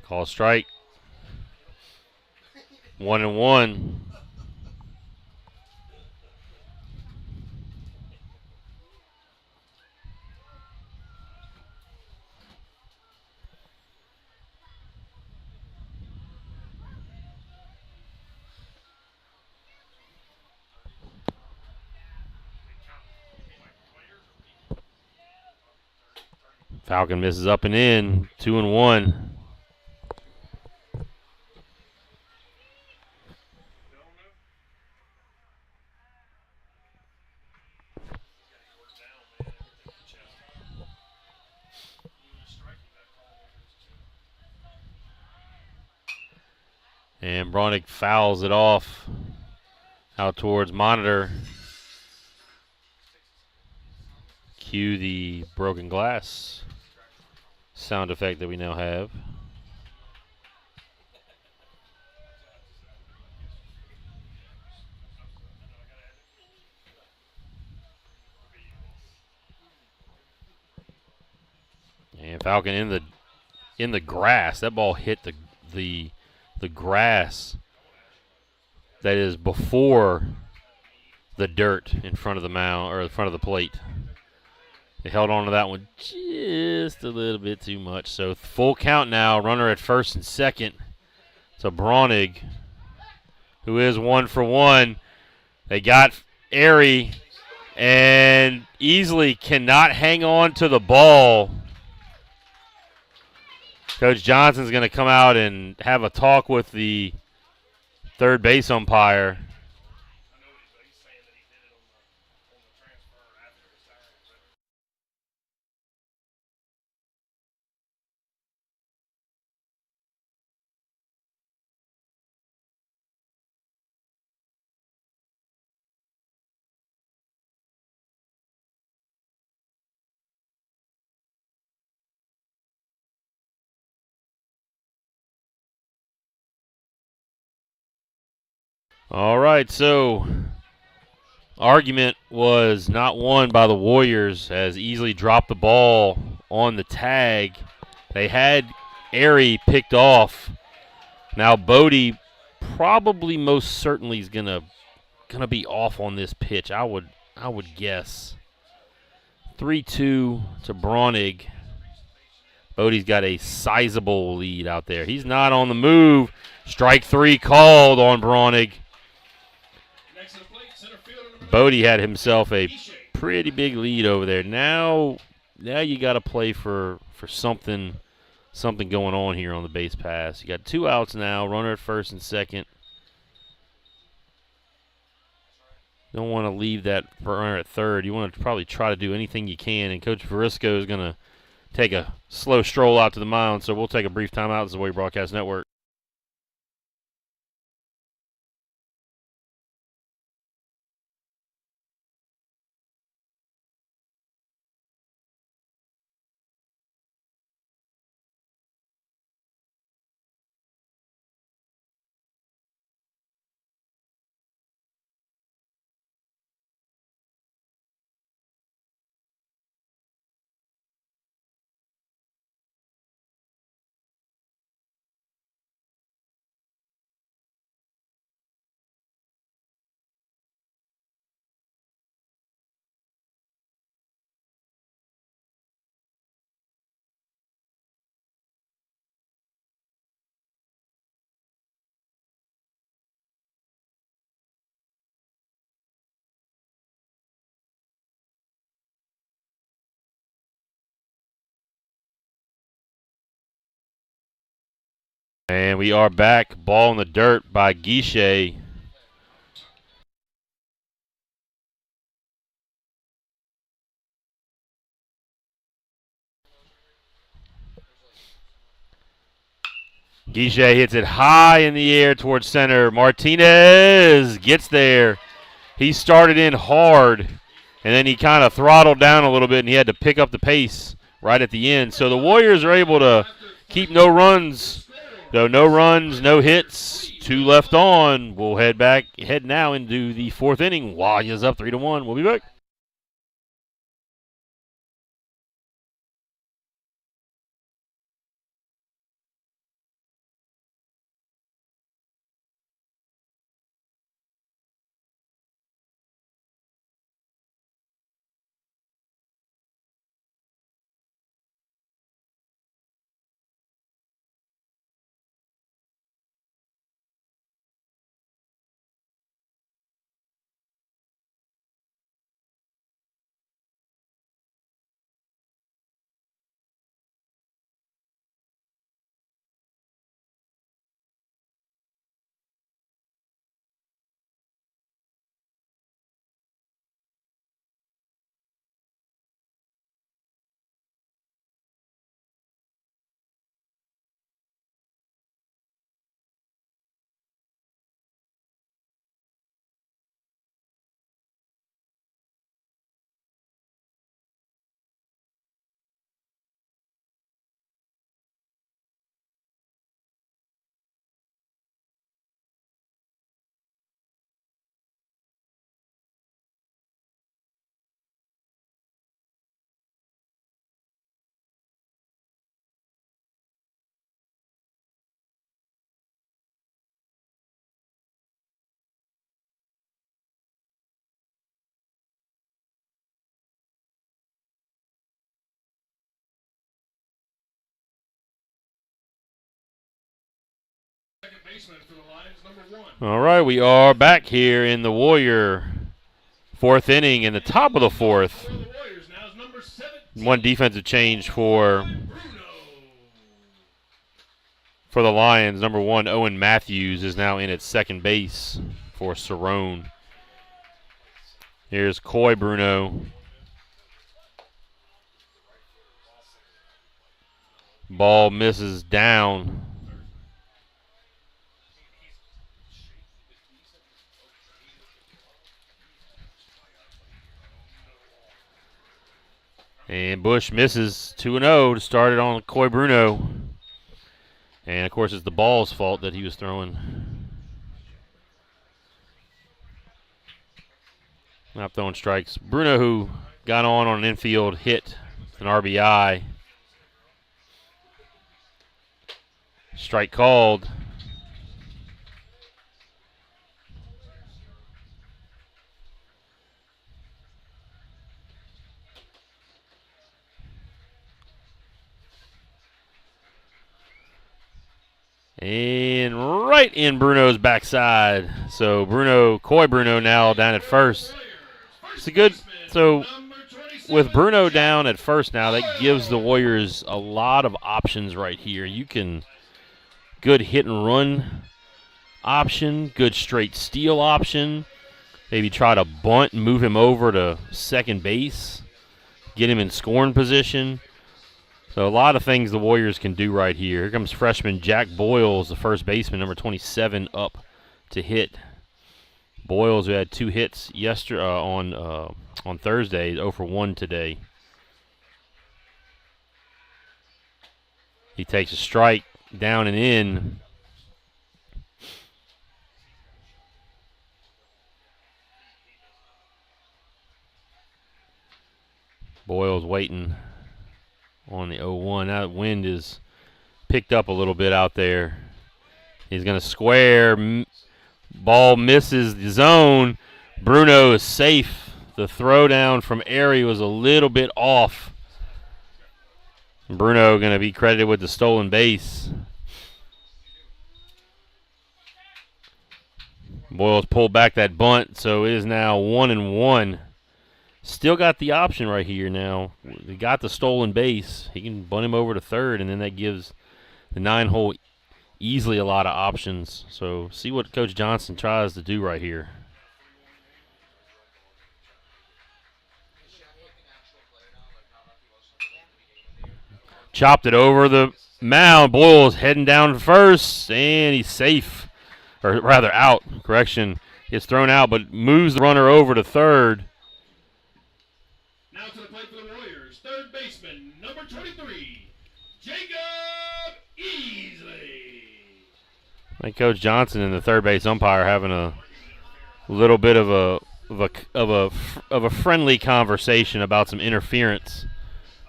[SPEAKER 1] Call strike. 1-1. Falcon misses up and in. 2-1. And Bronick fouls it off out towards monitor. Cue the broken glass sound effect that we now have. And Falcon in the grass. That ball hit the grass that is before the dirt in front of the mound or in front of the plate. They held on to that one just a little bit too much. So full count now. Runner at first and second. So Bronig, who is 1 for 1. They got Airy and easily cannot hang on to the ball. Coach Johnson's going to come out and have a talk with the third base umpire. All right, so argument was not won by the Warriors as easily dropped the ball on the tag. They had Airy picked off. Now Bodie probably most certainly is gonna be off on this pitch. I would guess. 3-2 to Bronig. Bodie's got a sizable lead out there. He's not on the move. Strike 3 called on Bronig. Bodie had himself a pretty big lead over there. Now you got to play for something going on here on the base pass. You got 2 outs now. Runner at first and second. Don't want to leave that for runner at third. You want to probably try to do anything you can. And Coach Verisco is going to take a slow stroll out to the mound. So we'll take a brief timeout. This is the Warrior Broadcast Network. And we are back. Ball in the dirt by Guichet. Guichet hits it high in the air towards center. Martinez gets there. He started in hard, and then he kind of throttled down a little bit, and he had to pick up the pace right at the end. So the Warriors are able to keep no runs. So no runs, no hits, 2 left on. We'll head now into the 4th inning. Warriors up 3-1. We'll be back.
[SPEAKER 2] baseman for the Lions, number 1.
[SPEAKER 1] All right, we are back here in the Warrior fourth inning in the top of the fourth.
[SPEAKER 2] For the Warriors now is number 17.
[SPEAKER 1] One defensive change for
[SPEAKER 2] Bruno.
[SPEAKER 1] the Lions. Number 1, Owen Matthews, is now in at second base for Cerrone. Here's Coy Bruno. Ball misses down. And Bush misses 2-0 to start it on Coy Bruno. And, of course, it's the ball's fault that he was throwing. Not throwing strikes. Bruno, who got on an infield hit, an RBI. Strike called. And right in Bruno's backside. So Coy Bruno now down at first. It's a good, so with Bruno down at first now, that gives the Warriors a lot of options right here. You can, good hit and run option, good straight steal option. Maybe try to bunt and move him over to second base. Get him in scoring position. So a lot of things the Warriors can do right here. Here comes freshman Jack Boyles, the first baseman, number 27, up to hit. Boyles, who had 2 hits yesterday on Thursday, 0 for 1 today. He takes a strike down and in. Boyles waiting on the 0-1. Now the wind is picked up a little bit out there. He's going to square. Ball misses the zone. Bruno is safe. The throw down from Airy was a little bit off. Bruno going to be credited with the stolen base. Boyles pulled back that bunt, so it is now 1-1. Still got the option right here now. He got the stolen base. He can bunt him over to third, and then that gives the 9-hole easily a lot of options. So see what Coach Johnson tries to do right here. Chopped it over the mound. Boyles heading down to first, and he's safe. Or rather out. Correction. Gets thrown out, but moves the runner over to third.
[SPEAKER 2] Now to the plate for the Warriors, third baseman, number 23, Jacob Easley.
[SPEAKER 1] I think Coach Johnson and the third base umpire having a little bit of a friendly conversation about some interference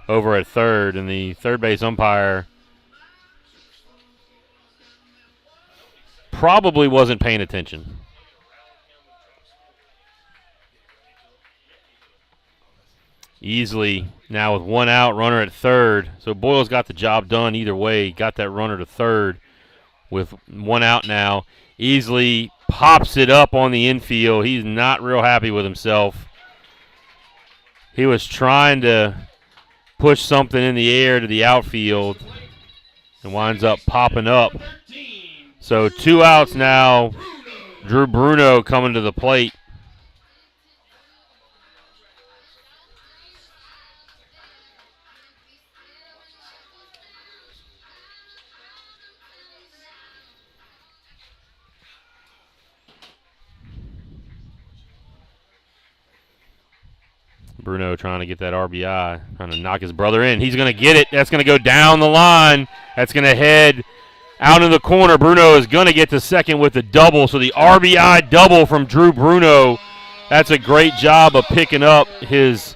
[SPEAKER 1] over at third, and the third base umpire probably wasn't paying attention. Easily now with 1 out, runner at third. So Boyles got the job done either way. Got that runner to third with 1 out now. Easily pops it up on the infield. He's not real happy with himself. He was trying to push something in the air to the outfield and winds up popping up. So 2 outs now. Drew Bruno coming to the plate. Bruno trying to get that RBI, trying to knock his brother in. He's going to get it. That's going to go down the line. That's going to head out in the corner. Bruno is going to get to second with the double. So the RBI double from Drew Bruno. That's a great job of picking up his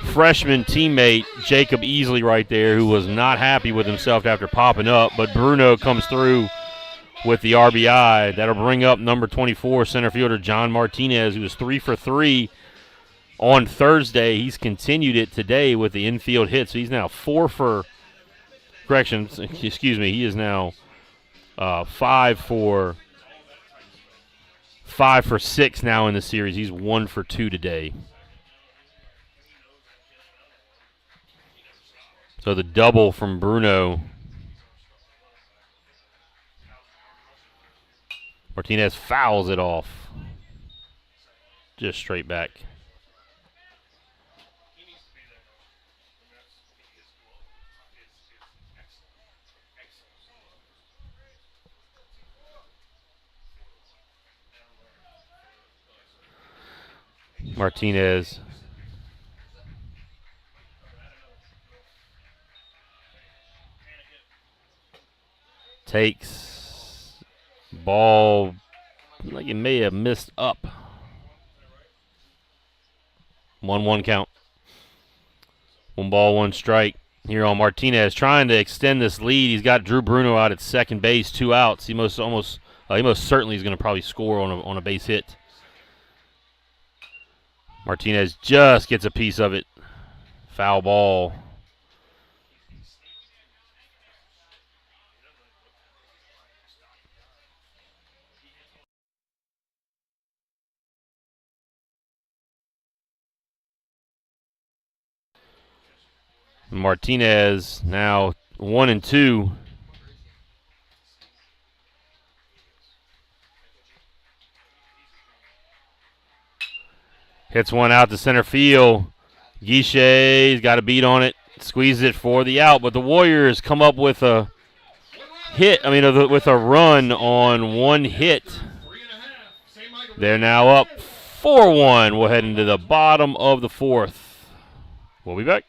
[SPEAKER 1] freshman teammate, Jacob Easley, right there, who was not happy with himself after popping up. But Bruno comes through with the RBI. That'll bring up number 24, center fielder John Martinez, who was 3 for 3 on Thursday. He's continued it today with the infield hit, so he's now he is now 5 for 6 now in the series. He's 1 for 2 today. So the double from Bruno. Martinez fouls it off. Just straight back. Martinez takes ball like it may have missed up. 1-1 count. 1 ball, 1 strike here on Martinez, trying to extend this lead. He's got Drew Bruno out at second base, 2 outs. He most certainly is going to probably score on a base hit. Martinez just gets a piece of it. Foul ball. Martinez now 1-2. Hits one out to center field. Guichet's got a beat on it. Squeezes it for the out, but the Warriors come up with a hit. With a run on 1 hit. They're now up 4-1. We'll head into the bottom of the 4th. We'll be back.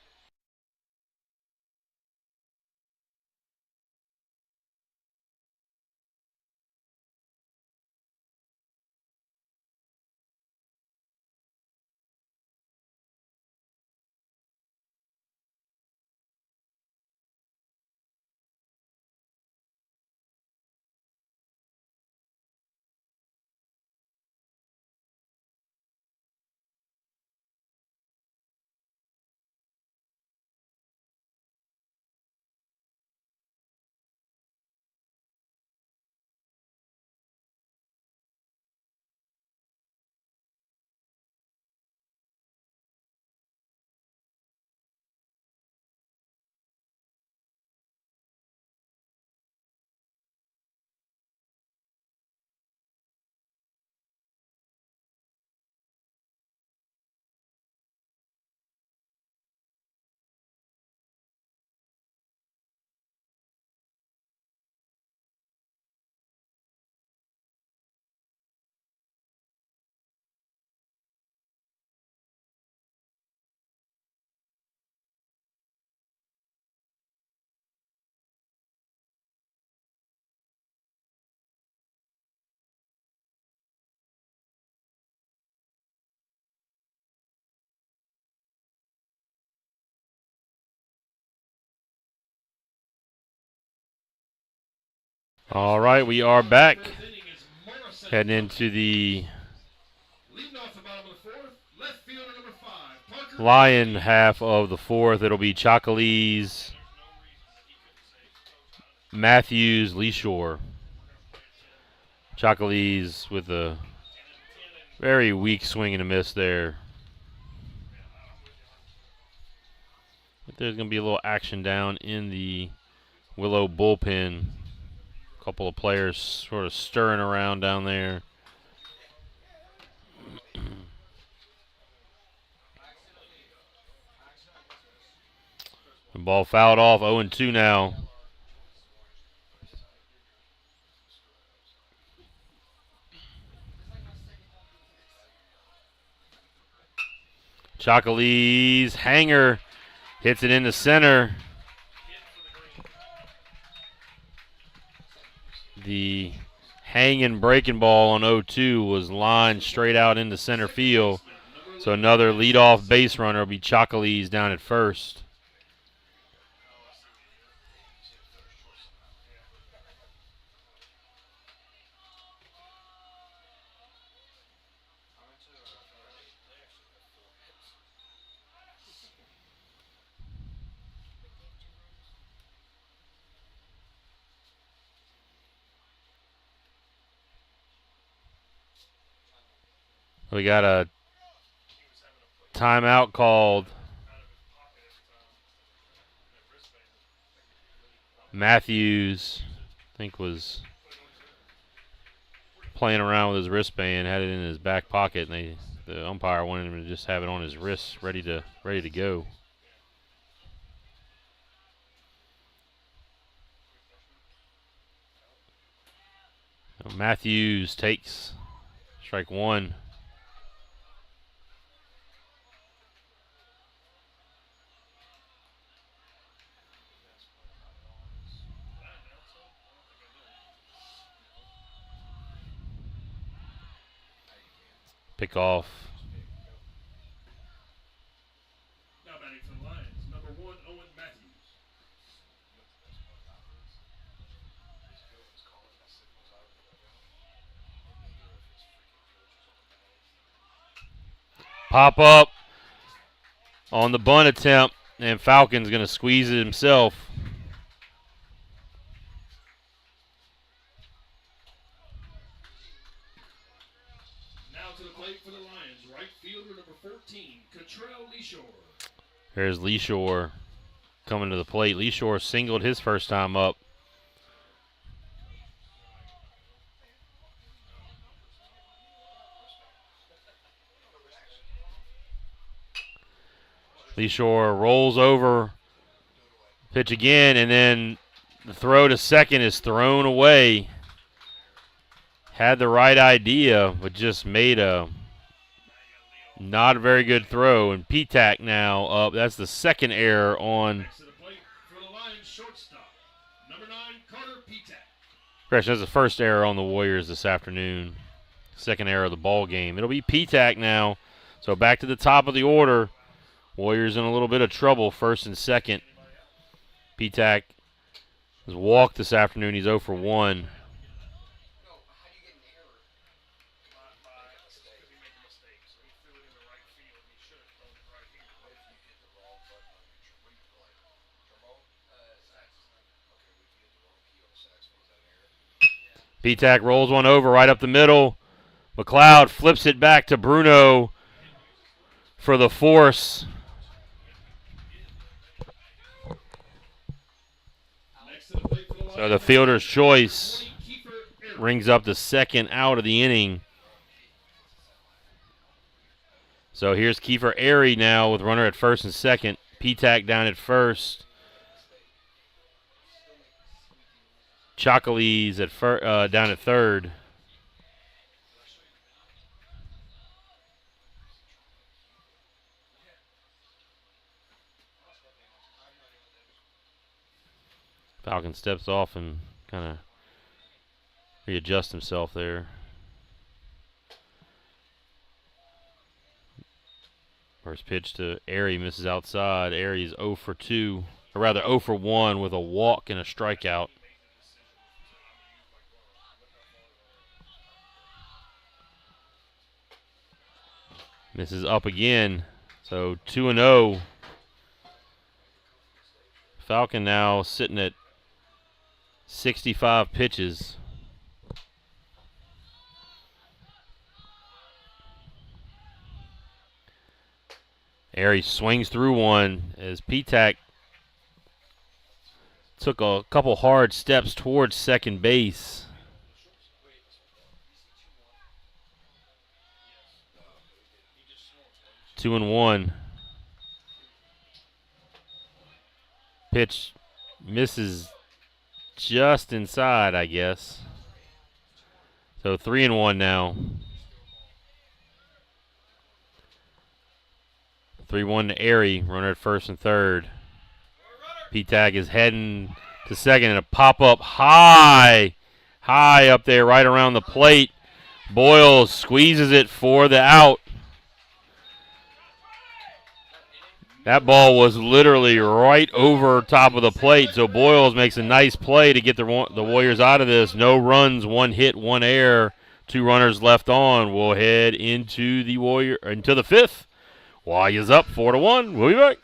[SPEAKER 1] All right, we are back. Heading into the Lion half of the 4th. It'll be Chocolese, Matthews, Leeshore. Chocolese with a very weak swing and a miss there. But there's going to be a little action down in the Willow bullpen. A couple of players sort of stirring around down there. The ball fouled off, 0-2 now. Chocolese, hanger, hits it into center. The hanging breaking ball on 0-2 was lined straight out into center field. So another leadoff base runner will be Chocolese down at first. We got a timeout called. Matthews, I think, was playing around with his wristband, had it in his back pocket, and the umpire wanted him to just have it on his wrist, ready to go. So Matthews takes strike one. Pick off.
[SPEAKER 2] Now batting for the Lions, number 1, Owen Matthews.
[SPEAKER 1] Pop up on the bunt attempt, and Falcon's going to squeeze it himself.
[SPEAKER 2] Now to the plate for the Lions, right fielder number 14, Cottrell Leeshore.
[SPEAKER 1] There's Leeshore coming to the plate. Leeshore singled his first time up. Leeshore rolls over, pitch again, and then the throw to second is thrown away. Had the right idea, but just made a not a very good throw. And P-Tac now up. That's the second error on.
[SPEAKER 2] Next to the plate for the Lions shortstop, number 9, Carter P-Tac.
[SPEAKER 1] Correction, that's the first error on the Warriors this afternoon. Second error of the ball game. It'll be P-Tac now. So back to the top of the order. Warriors in a little bit of trouble, first and second. P-Tac has walked this afternoon. He's 0 for 1. P-Tac rolls one over right up the middle. McLeod flips it back to Bruno for the force. So the fielder's choice rings up the second out of the inning. So here's Kiefer Airy now with runner at first and second. P-Tac down at first. Chocolese at down at third. Falcon steps off and kind of readjusts himself there. First pitch to Airy misses outside. Airy's 0 for 2, or rather 0 for 1 with a walk and a strikeout. Misses up again, so 2-0. Falcon now sitting at 65 pitches. Airy swings through one as P-Tac took a couple hard steps towards second base. Two and one. Pitch misses just inside, I guess. So 3-1 now. 3-1 to Airy, runner at first and third. P-Tac is heading to second, and a pop-up high up there right around the plate. Boyles squeezes it for the out. That ball was literally right over top of the plate, so Boyles makes a nice play to get the Warriors out of this. No runs, 1 hit, 1 error, 2 runners left on. We'll head into the fifth. Warriors up 4-1. We'll be back.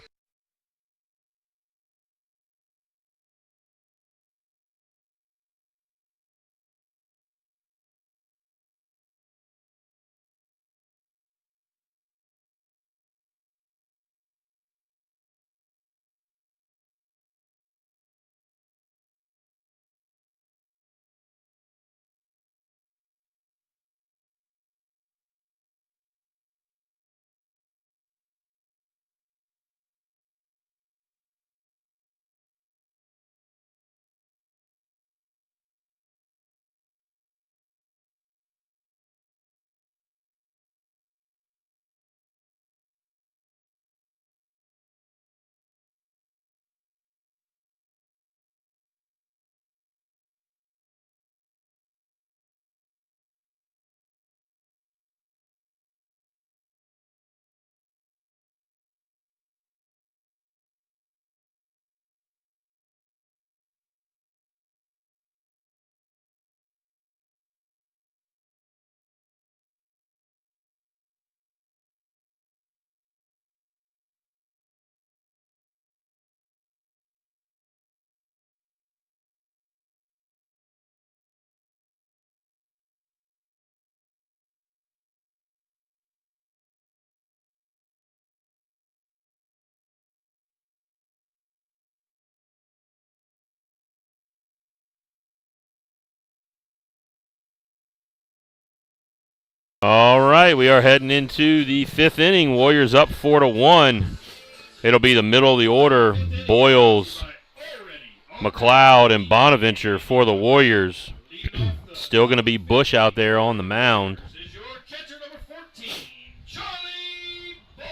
[SPEAKER 1] All right, we are heading into the 5th inning. Warriors up 4-1. It'll be the middle of the order. Boyles, McLeod, and Bonaventure for the Warriors. Still going to be Bush out there on the mound.
[SPEAKER 2] This is your catcher, number 14, Charlie Boyle.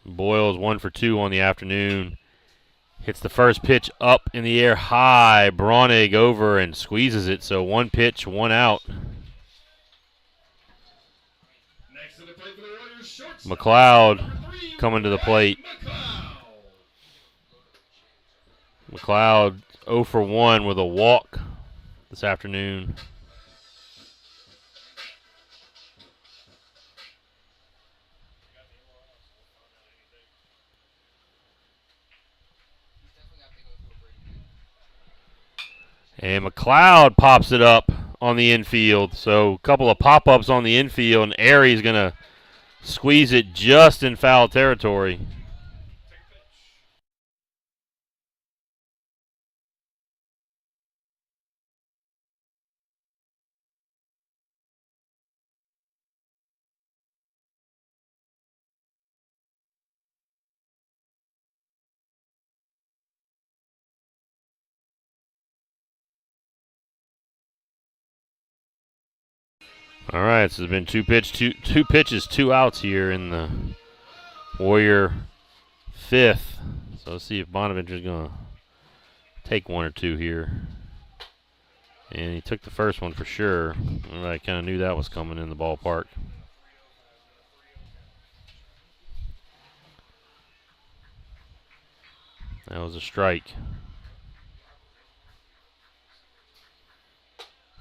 [SPEAKER 1] Boyles 1 for 2 on the afternoon. Hits the first pitch up in the air high. Bronig over and squeezes it. So 1 pitch, 1 out.
[SPEAKER 2] Next to the plate for the Warriors, shortstop,
[SPEAKER 1] McLeod
[SPEAKER 2] number 3,
[SPEAKER 1] coming to the plate. McLeod 0 for 1 with a walk this afternoon. And McLeod pops it up on the infield. So a couple of pop-ups on the infield, and Airy's going to squeeze it just in foul territory. All right, so there's been two pitches, 2 outs here in the Warrior 5th. So let's see if Bonaventure's going to take 1 or 2 here. And he took the first one for sure. I kind of knew that was coming in the ballpark. That was a strike.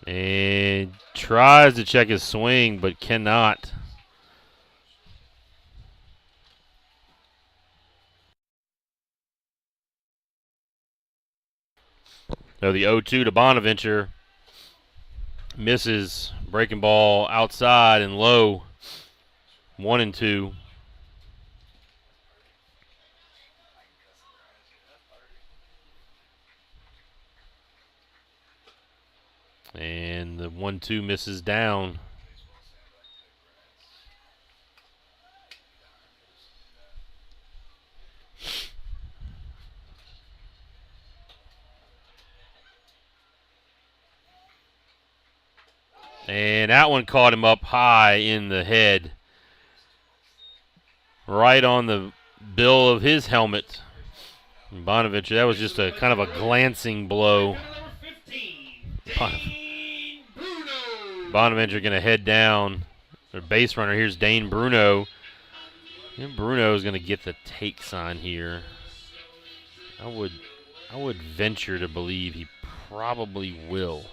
[SPEAKER 1] And tries to check his swing, but cannot. So the 0-2 to Bonaventure. Misses. Breaking ball outside and low. 1-2. And the 1-2 misses down. And that one caught him up high in the head. Right on the bill of his helmet. Bonaventure, that was just a kind of a glancing blow. Bonaventure going to head down. Their base runner here's Dane Bruno. And Bruno is going to get the take sign here. I would venture to believe he probably will.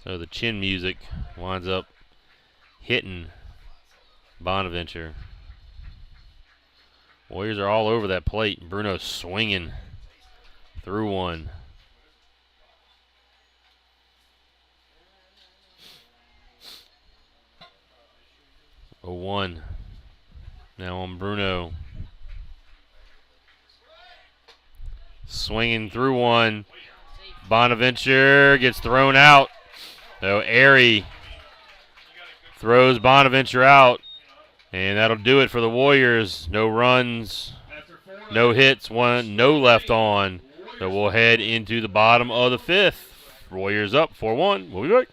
[SPEAKER 1] So the chin music winds up hitting Bonaventure. Warriors are all over that plate. Bruno swinging through one. A 1. Now on Bruno. Swinging through one. Bonaventure gets thrown out. So Airy throws Bonaventure out. And that'll do it for the Warriors. No runs, no hits, no left on. So we'll head into the bottom of the 5th. Warriors up 4-1. We'll be back.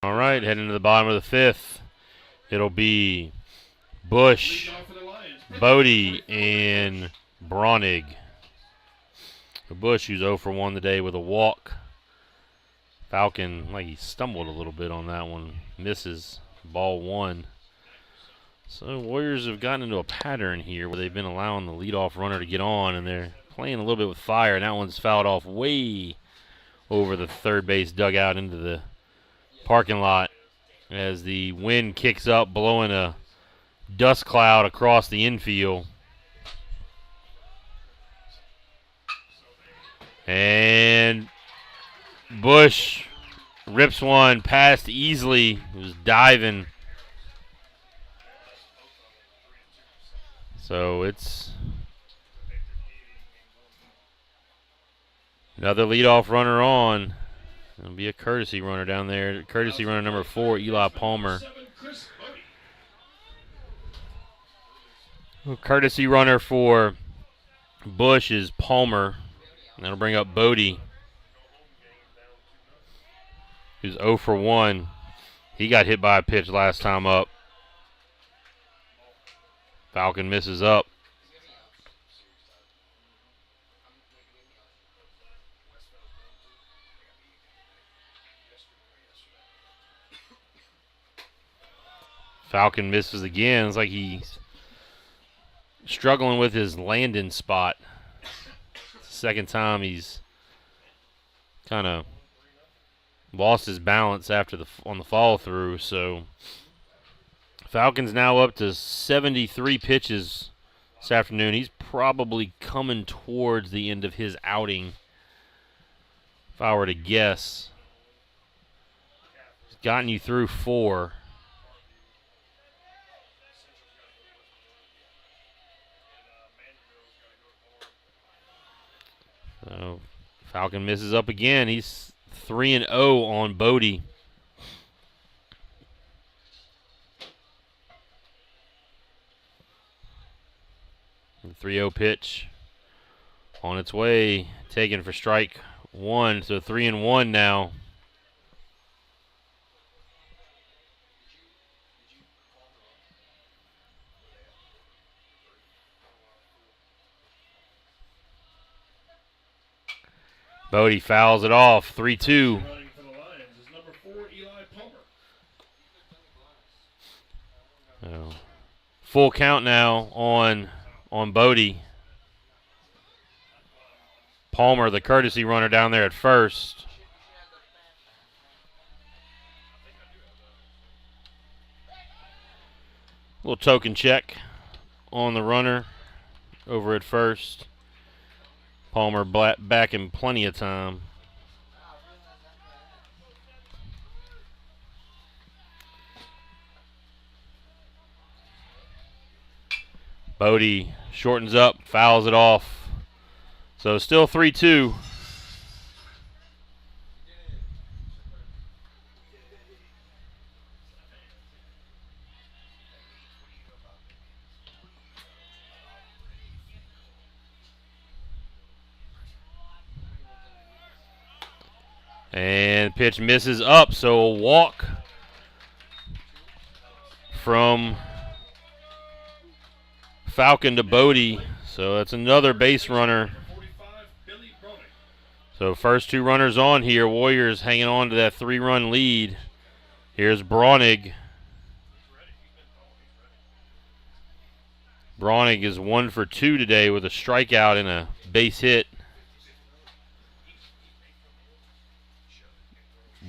[SPEAKER 1] All right, heading to the bottom of the 5th. It'll be Bush, Bodie, and Bronig. Bush, who's 0 for 1 today with a walk. Falcon, like he stumbled a little bit on that one. Misses. Ball 1. So Warriors have gotten into a pattern here where they've been allowing the leadoff runner to get on, and they're playing a little bit with fire, and that one's fouled off way over the third base dugout into the parking lot as the wind kicks up, blowing a dust cloud across the infield. And Bush rips one past easily. He was diving. So it's another leadoff runner on. It'll be a courtesy runner down there. Courtesy runner number 4, Eli Palmer. Courtesy runner for Bush is Palmer. And that'll bring up Bodie, who's 0 for 1. He got hit by a pitch last time up. Falcon misses up. Falcon misses again. It's like he's struggling with his landing spot. It's the second time he's kind of lost his balance after on the follow through. So Falcon's now up to 73 pitches this afternoon. He's probably coming towards the end of his outing, if I were to guess. He's gotten you through 4. So Falcon misses up again. He's 3-0 on Bodie. The 3-0 pitch on its way, taken for strike 1. So 3-1 now. Bodie fouls it off, 3-2. So, full count now on Bodie. Palmer, the courtesy runner down there at first. Little token check on the runner over at first. Palmer back in plenty of time. Bodie shortens up, fouls it off. So still 3-2. And pitch misses up, so a walk from Falcon to Bodie. So that's another base runner. So first 2 runners on here. Warriors hanging on to that 3-run lead. Here's Bronig. Bronig is 1 for 2 today with a strikeout and a base hit.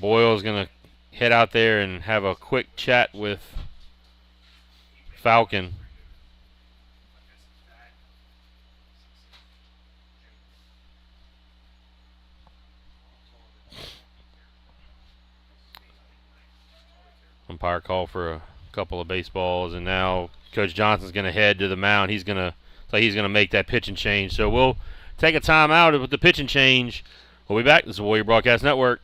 [SPEAKER 1] Boyle's going to head out there and have a quick chat with Falcon. Umpire call for a couple of baseballs, and now Coach Johnson's going to head to the mound. He's going to make that pitching change. So we'll take a timeout with the pitching change. We'll be back. This is Warrior Broadcast Network.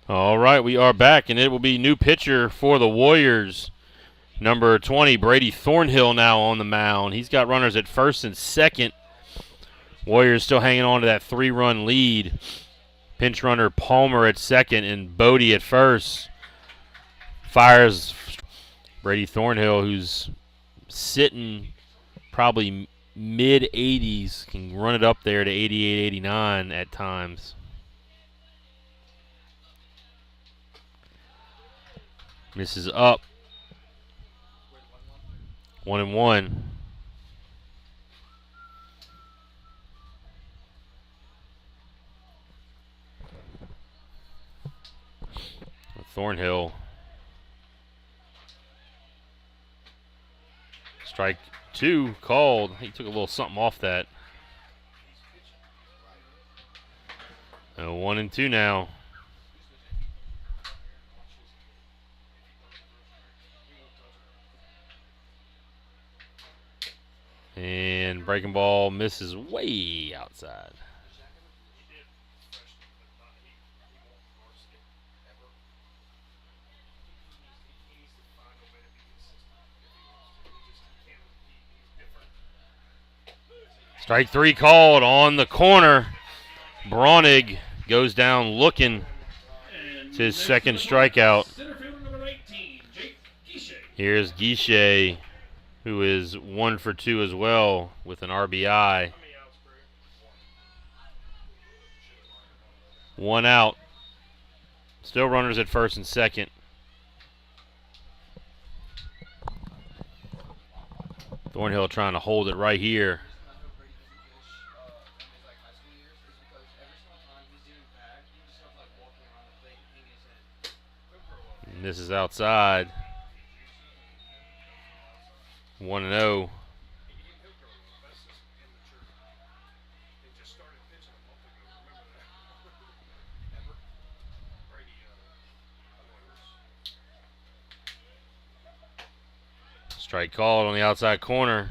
[SPEAKER 1] All right, we are back, and it will be new pitcher for the Warriors. Number 20, Brady Thornhill, now on the mound. He's got runners at first and second. Warriors still hanging on to that 3-run lead. Pinch runner Palmer at second and Bodie at first. Fires Brady Thornhill, who's sitting probably mid-80s, can run it up there to 88, 89 at times. Misses up. 1-1. Thornhill. Strike 2 called. He took a little something off that. 1-2 now. And breaking ball misses way outside. Strike 3 called on the corner. Bronig goes down looking. It's his second strikeout. Here's Guichet, who is 1 for 2 as well with an RBI. 1 out. Still runners at first and second. Thornhill trying to hold it right here. And this is outside. 1-0. Strike called on the outside corner.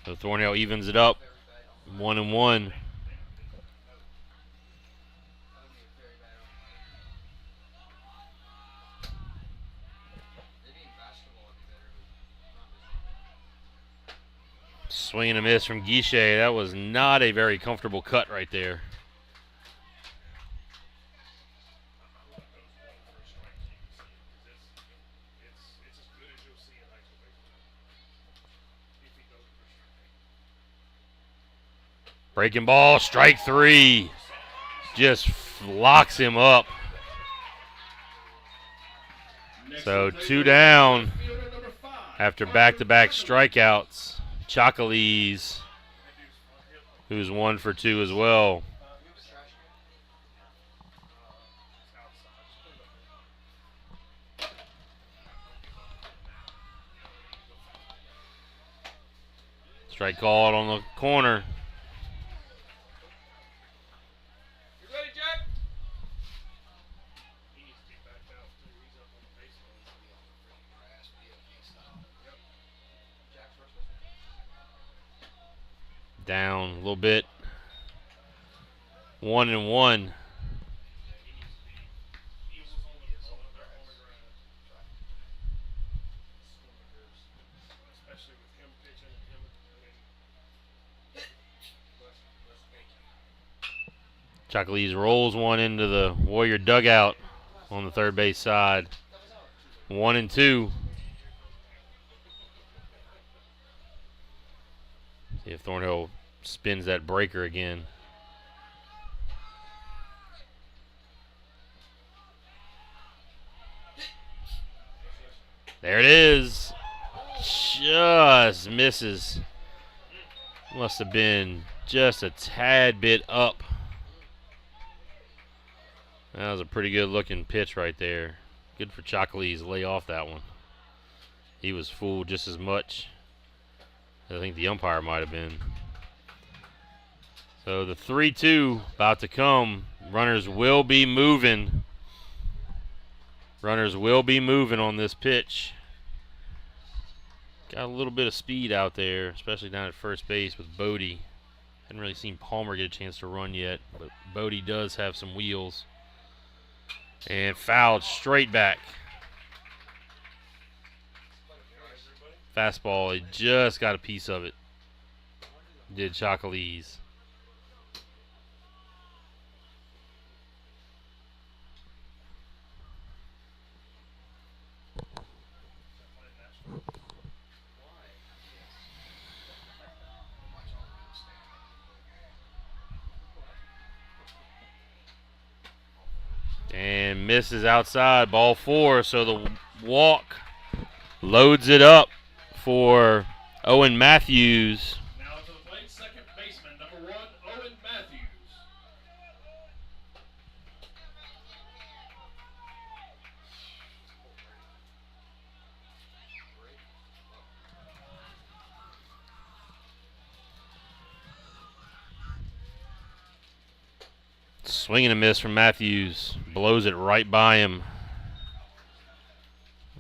[SPEAKER 1] So Thornhill evens it up. 1-1. Swing and a miss from Guichet. That was not a very comfortable cut right there. Breaking ball, strike 3. Just locks him up. So 2 down after back-to-back strikeouts. Chocolese, who's 1 for 2 as well. Strike called on the corner.
[SPEAKER 2] You ready, Jack?
[SPEAKER 1] Down a little bit. 1-1. Chocolese rolls one into the Warrior dugout on the third base side. 1-2. See if Thornhill spins that breaker again. There it is. Just misses. Must have been just a tad bit up. That was a pretty good looking pitch right there. Good for Chocolese to lay off that one. He was fooled just as much. I think the umpire might have been. So the 3-2 about to come. Runners will be moving. Runners will be moving on this pitch. Got a little bit of speed out there, especially down at first base with Bodie. Hadn't really seen Palmer get a chance to run yet, but Bodie does have some wheels. And fouled straight back. Fastball, he just got a piece of it. Did Chocolese. And misses outside, ball 4. So the walk loads it up for Owen Matthews.
[SPEAKER 2] Now to the plate, second baseman, number 1, Owen Matthews.
[SPEAKER 1] Swing and a miss from Matthews. Blows it right by him.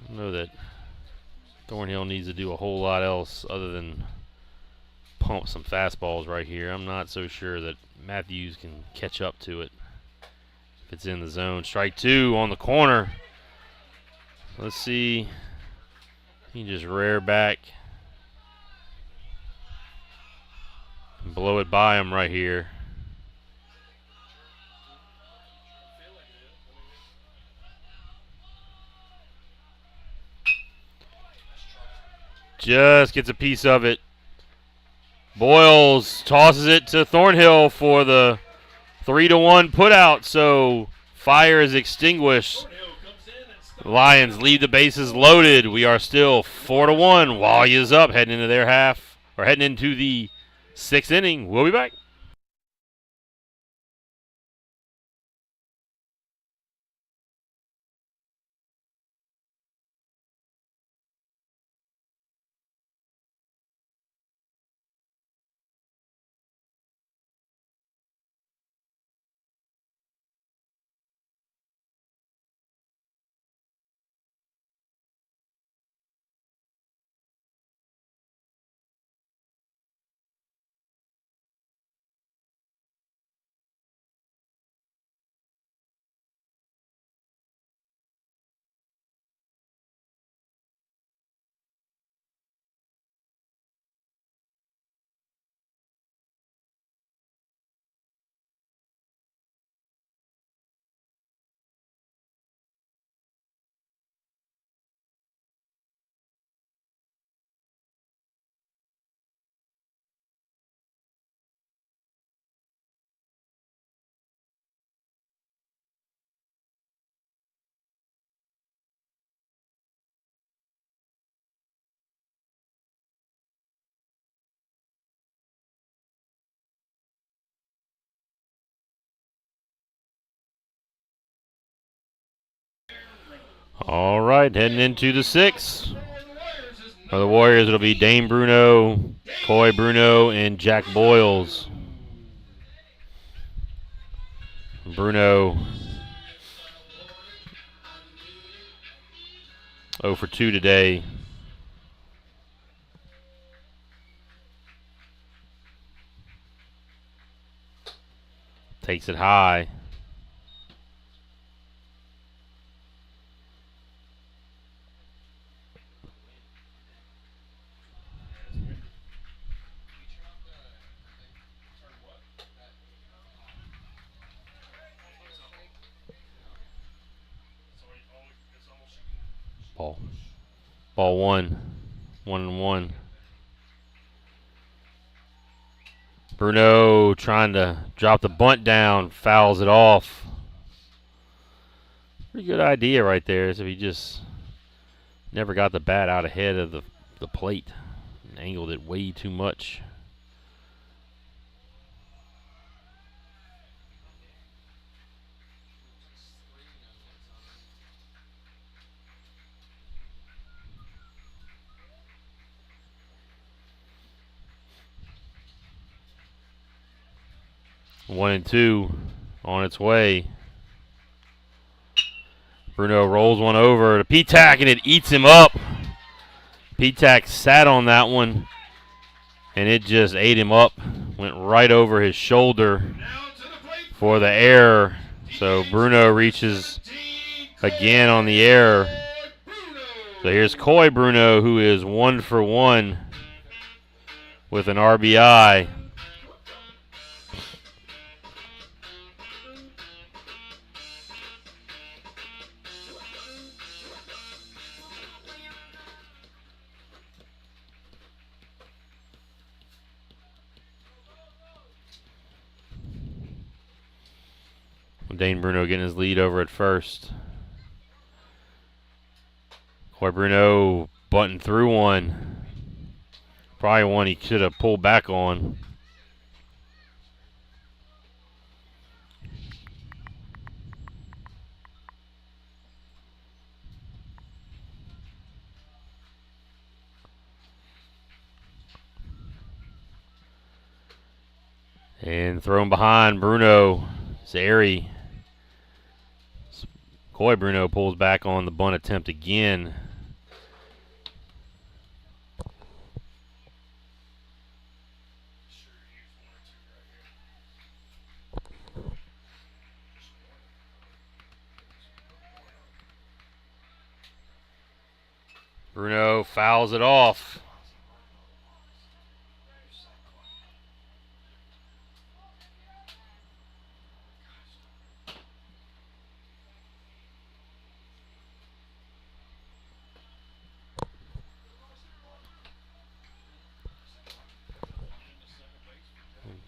[SPEAKER 1] I know that Thornhill needs to do a whole lot else other than pump some fastballs right here. I'm not so sure that Matthews can catch up to it if it's in the zone. Strike 2 on the corner. Let's see. He can just rear back and blow it by him right here. Just gets a piece of it. Boyles tosses it to Thornhill for the 3-1 putout, so fire is extinguished. Lions leave the bases loaded. We are still 4-1. Walya's up, heading into their half, or heading into the 6th inning. We'll be back. All right, heading into the 6th. For the Warriors, it'll be Dane Bruno, Coy Bruno, and Jack Boyles. Bruno 0 for 2 today. Takes it high. Ball 1. 1-1. Bruno trying to drop the bunt down, fouls it off. Pretty good idea right there, as if he just never got the bat out ahead of the plate and angled it way too much. One and 2 on its way. Bruno rolls one over to P-Tack, and it eats him up. P-Tack sat on that one, and it just ate him up. Went right over his shoulder for the error. So Bruno reaches again on the air. So here's Coy Bruno, who is 1 for 1 with an RBI. Dane Bruno getting his lead over at first. Coy Bruno butting through one. Probably one he should have pulled back on. And thrown behind Bruno. Zary. Coy Bruno pulls back on the bunt attempt again. Bruno fouls it off.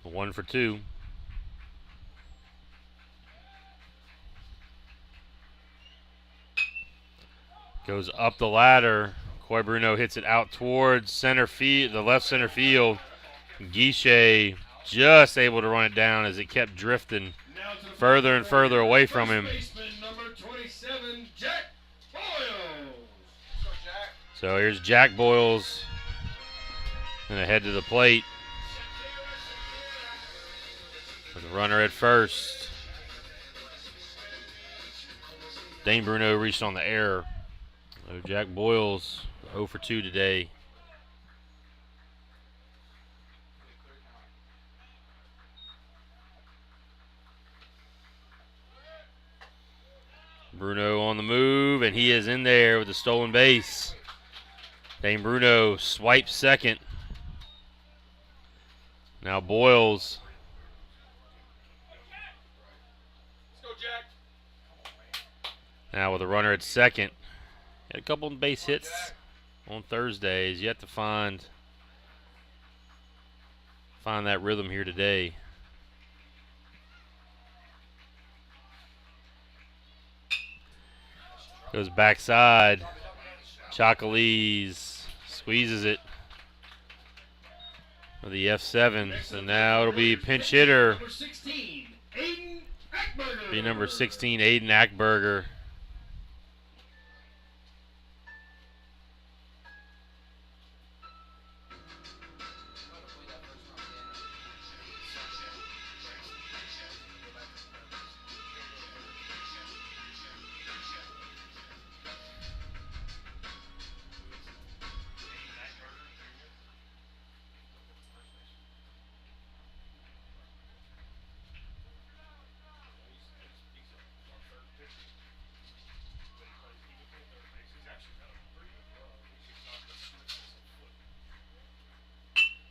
[SPEAKER 1] One for two. Goes up the ladder. Coy Bruno hits it out towards center field, the left center field. Guichet just able to run it down as it kept drifting further and further away from him.
[SPEAKER 2] Number 27, Jack Boyles.
[SPEAKER 1] So here's Jack Boyles and ahead to the plate. With the runner at first. Dane Bruno reached on the error. So Jack Boyles 0 for 2 today. Bruno on the move, and he is in there with the stolen base. Dane Bruno swipes second. Now Boyles. Now with a runner at second. Had a couple of base hits on Thursdays. Yet to find that rhythm here today. Goes backside. Chocolese squeezes it for the F7. So now it'll be pinch hitter. Be number 16, Aiden Ackberger.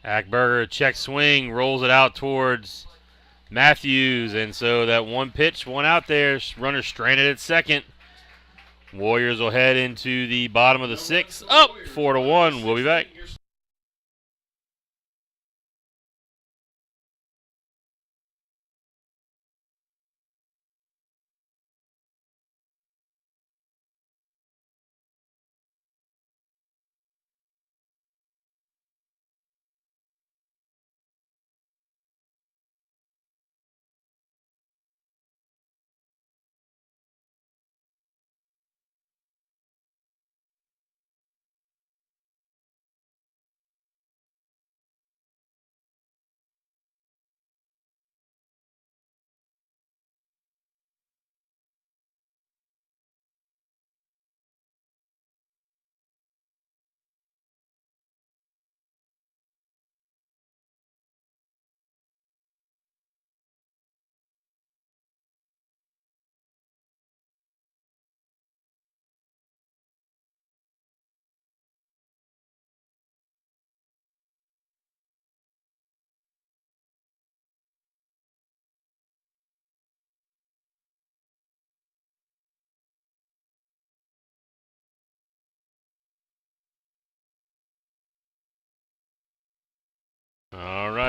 [SPEAKER 1] Ackberger, check swing, rolls it out towards Matthews, and so that one pitch, one out there, runner stranded at second. Warriors will head into the bottom of the sixth, up 4-1. We'll be back.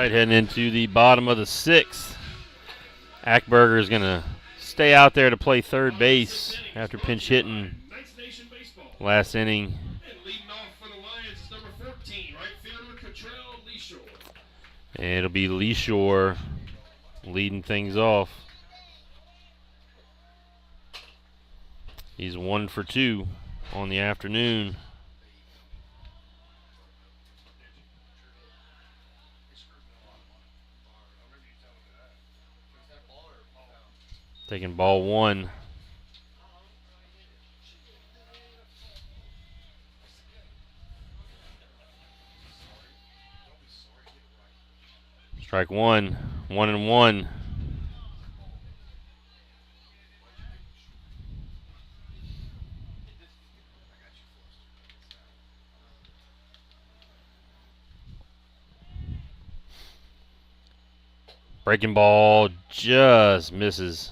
[SPEAKER 1] right, heading into the bottom of the 6th. Ackberger is going to stay out there to play third base after pinch hitting last inning. And it'll be Lee Shore leading things off. He's 1 for 2 on the afternoon. Taking ball 1. Strike 1, 1-1. Breaking ball just misses.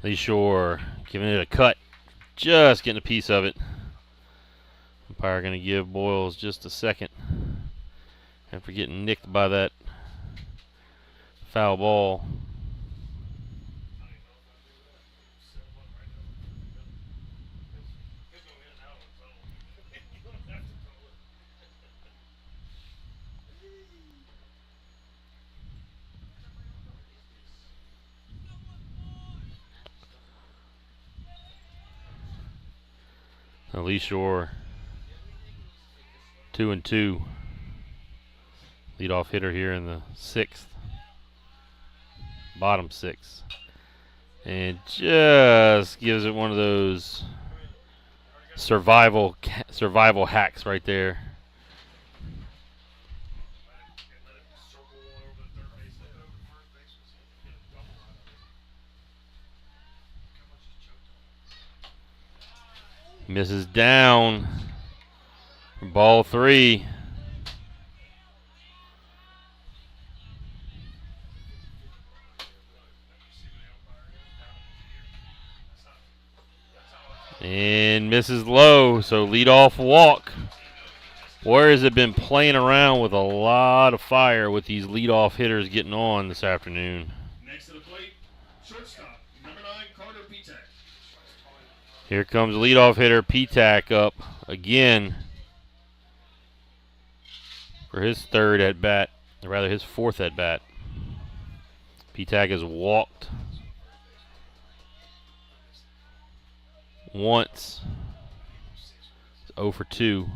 [SPEAKER 1] Lee Shore giving it a cut, just getting a piece of it. Umpire going to give Boyles just a second after getting nicked by that foul ball. Lee Shore, 2-2. Leadoff hitter here in the 6th, bottom 6, and just gives it one of those survival hacks right there. Misses down. Ball 3. And misses low, so leadoff walk. Warriors have been playing around with a lot of fire with these leadoff hitters getting on this afternoon.
[SPEAKER 2] Next to the plate, shortstop, number 9, Carter Petak.
[SPEAKER 1] Here comes leadoff hitter Petak up again for his third at bat, or rather his 4th at bat. Petak has walked once. It's 0 for 2.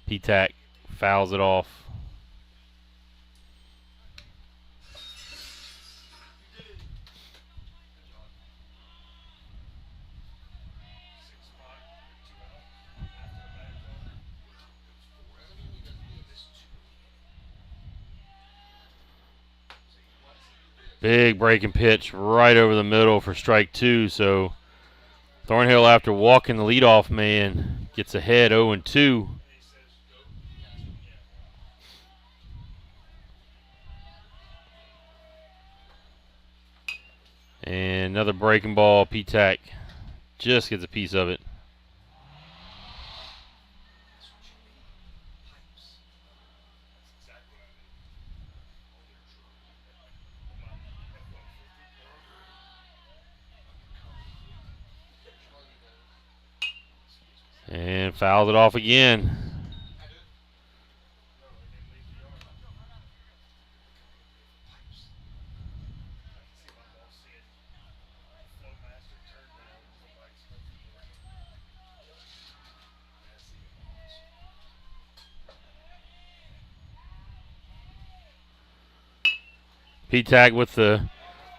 [SPEAKER 1] Petak fouls it off. Big breaking pitch right over the middle for strike 2. So Thornhill, after walking the leadoff man, gets ahead 0-2. And another breaking ball. Petak just gets a piece of it. And fouls it off again. Petak with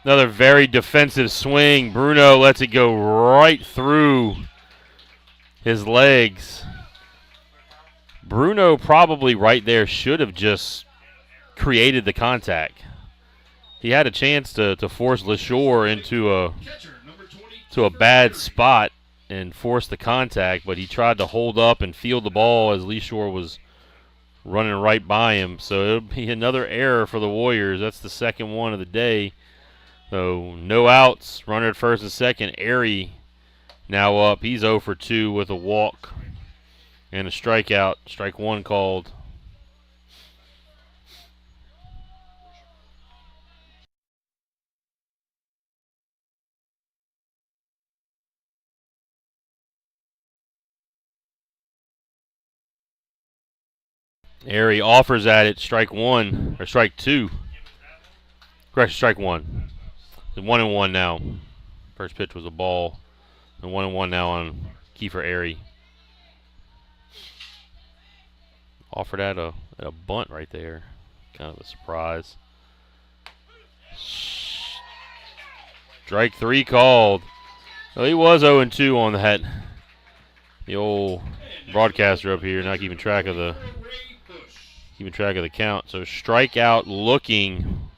[SPEAKER 1] another very defensive swing. Bruno lets it go right through his legs. Bruno probably right there should have just created the contact. He had a chance to force LeShore into a bad spot and force the contact, but he tried to hold up and field the ball as LeShore was running right by him. So it'll be another error for the Warriors. That's the second one of the day. So no outs, runner at first and second. Airy now up. He's 0 for 2 with a walk and a strikeout. Strike one called. Airy offers at it. Strike one, or strike two. Correct, strike one. It's 1-1 now. First pitch was a ball. And 1-1 now on Kiefer Airy. Offered at a bunt right there. Kind of a surprise. Strike three called. Well, he was 0-2 on that. The old broadcaster up here not keeping track of the count. So strikeout looking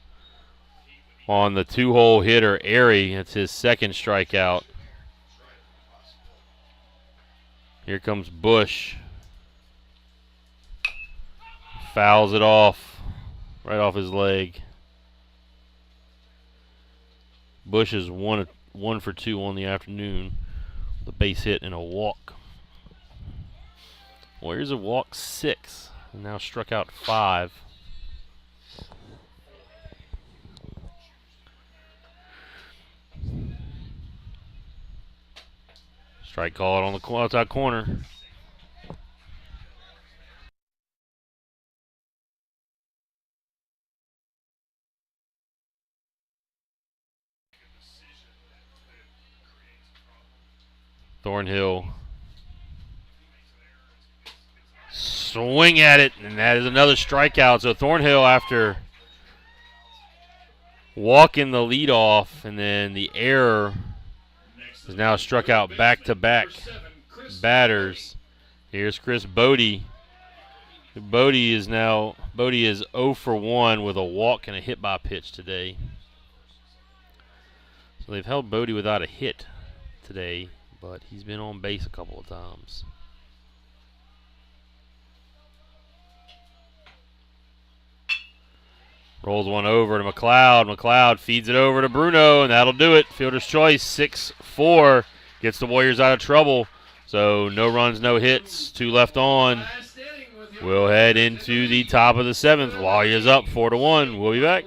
[SPEAKER 1] on the two-hole hitter Airy. That's his second strikeout. Here comes Bush. Fouls it off, right off his leg. Bush is 1 for 2 on the afternoon. The base hit and a walk. Warriors have walked 6 and now struck out 5. Strike called on the outside corner. Thornhill. Swing at it, and that is another strikeout. So Thornhill, after walking the lead off, and then the error, is now struck out back-to-back batters. Here's Chris Bodie. Bodie is 0 for 1 with a walk and a hit by pitch today. So they've held Bodie without a hit today, but he's been on base a couple of times. Rolls one over to McLeod. McLeod feeds it over to Bruno, and that'll do it. Fielder's choice, 6-4. Gets the Warriors out of trouble. So no runs, no hits. 2 left on. We'll head into the top of the 7th. Warriors up 4-1. We'll be back.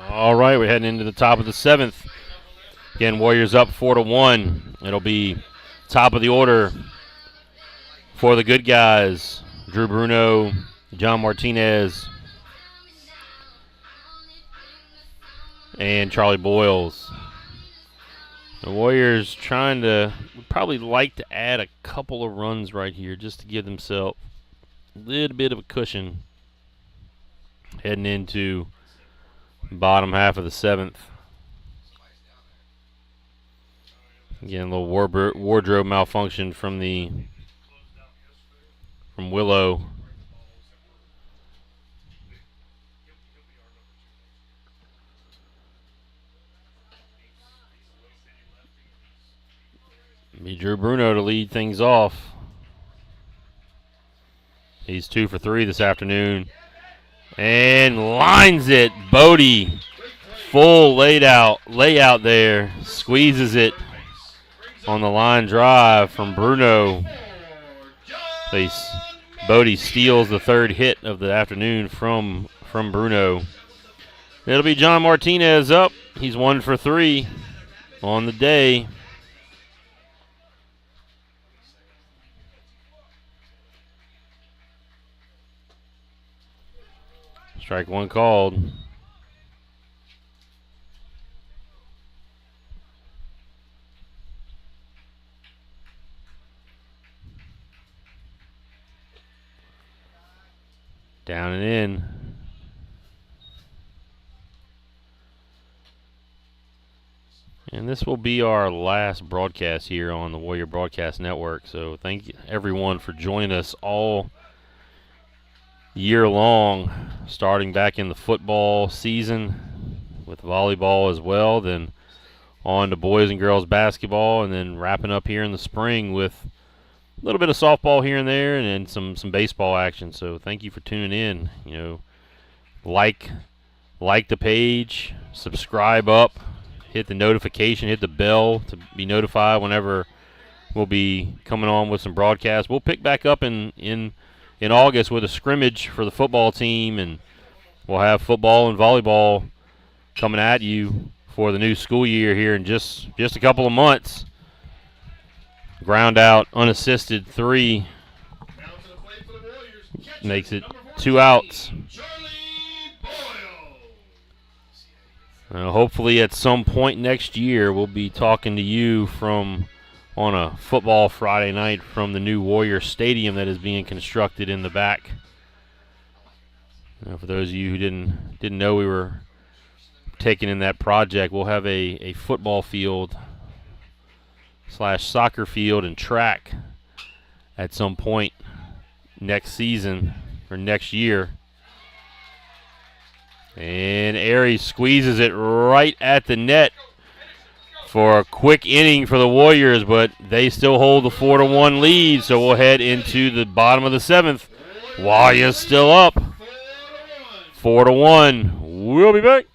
[SPEAKER 1] All right, we're heading into the top of the 7th. Again, Warriors up 4-1. It'll be top of the order For the good guys, Drew Bruno, John Martinez, and Charlie Boyles. The Warriors would probably like to add a couple of runs right here just to give themselves a little bit of a cushion heading into bottom half of the 7th. Again, a little wardrobe malfunction from Willow. Be Drew Bruno to lead things off. He's 2 for 3 this afternoon. And lines it. Bodie, full layout there. Squeezes it on the line drive from Bruno. Bodie steals the 3rd hit of the afternoon from Bruno. It'll be John Martinez up. He's 1 for 3 on the day. Strike 1 called. Down and in. And this will be our last broadcast here on the Warrior Broadcast Network. So thank you everyone for joining us all year long, starting back in the football season with volleyball as well, then on to boys and girls basketball, and then wrapping up here in the spring with a little bit of softball here and there, and then some baseball action. So thank you for tuning in. Like the page, subscribe up, hit the notification, hit the bell to be notified whenever we'll be coming on with some broadcasts. We'll pick back up in August with a scrimmage for the football team, and we'll have football and volleyball coming at you for the new school year here in just a couple of months. Ground out, unassisted 3. Makes it 2 outs. Hopefully at some point next year we'll be talking to you on a football Friday night from the new Warrior Stadium that is being constructed in the back. For those of you who didn't know we were taking in that project, we'll have a football field / soccer field and track at some point next season or next year. And Aries squeezes it right at the net for a quick inning for the Warriors, but they still hold the 4-1 lead, so we'll head into the bottom of the 7th. Warriors still up 4-1. We'll be back.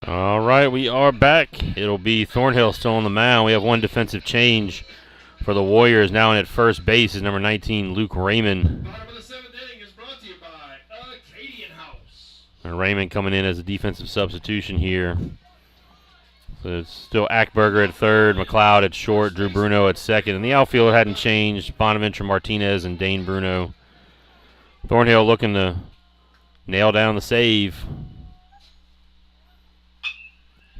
[SPEAKER 1] All right, we are back. It'll be Thornhill still on the mound. We have one defensive change For the Warriors, now in at first base is number 19, Luke Raymond.
[SPEAKER 2] Bottom of the 7th inning is brought to you by Acadian House.
[SPEAKER 1] And Raymond coming in as a defensive substitution here. So it's still Ackberger at third, McLeod at short, Drew Bruno at second. And the outfield hadn't changed. Bonaventure Martinez and Dane Bruno. Thornhill looking to nail down the save.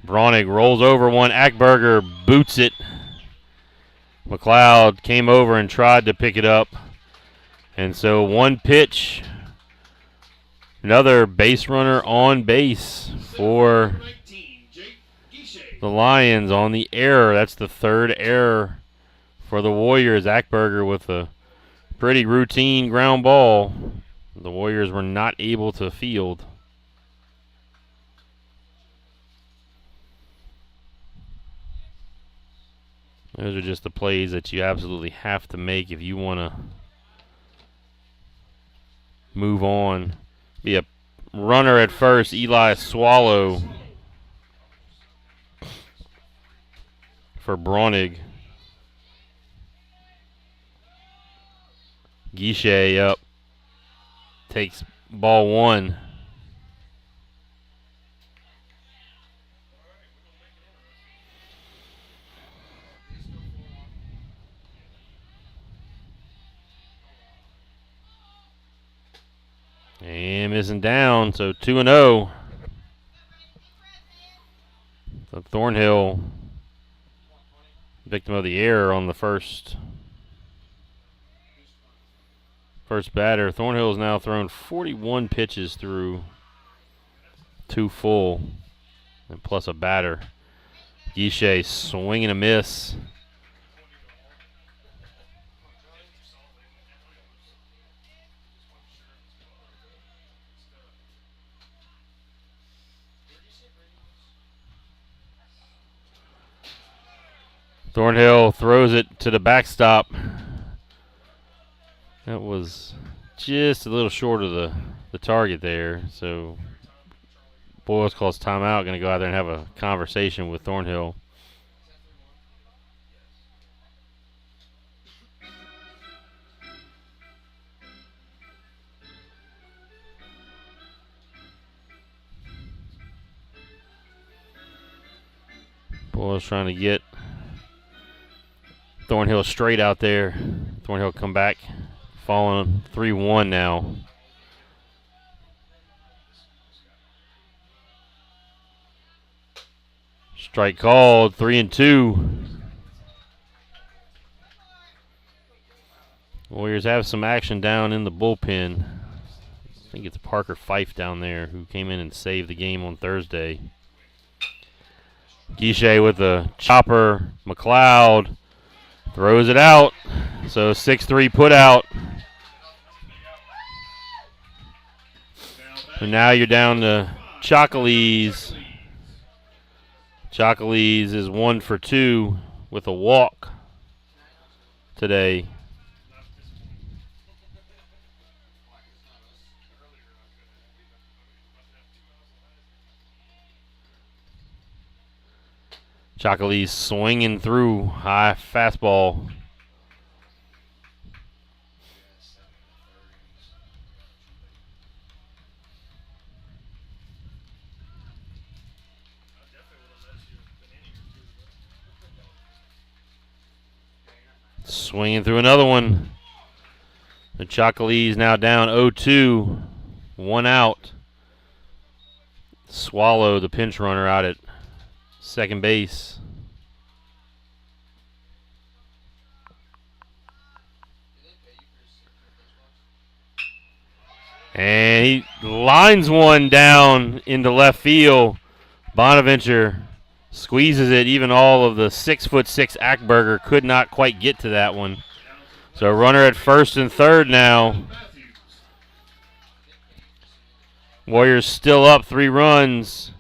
[SPEAKER 1] Braunig rolls over one. Ackberger boots it. McLeod came over and tried to pick it up. And so one pitch. Another base runner on base for the Lions on the error. That's the third error for the Warriors. Ackberger with a pretty routine ground ball. The Warriors were not able to field. Those are just the plays that you absolutely have to make if you want to move on. Be a runner at first, Eli Swallow for Braunig. Guichet up. Takes ball one. And missing down, so 2-0. So Thornhill, victim of the error on the first batter. Thornhill has now thrown 41 pitches through 2 full, and plus a batter. Guichet swing and a miss. Thornhill throws it to the backstop. That was just a little short of the target there. So Boyles calls timeout. Going to go out there and have a conversation with Thornhill. Boyles trying to get Thornhill straight out there. Thornhill come back, falling 3-1 now. Strike called, 3-2. Warriors have some action down in the bullpen. I think it's Parker Fife down there who came in and saved the game on Thursday. Guichet with a chopper. McLeod throws it out. So 6-3 put out. So now you're down to Chocolese. Chocolese is 1 for 2 with a walk today. Chocolese swinging through, high fastball. Swinging through another one. The Chocolese now down 0-2, 1 out. Swallow, the pinch runner, out at second base. And he lines one down into left field. Bonaventure squeezes it. Even all of the 6'6" Ackberger could not quite get to that one. So runner at first and third now. Warriors still up 3 runs.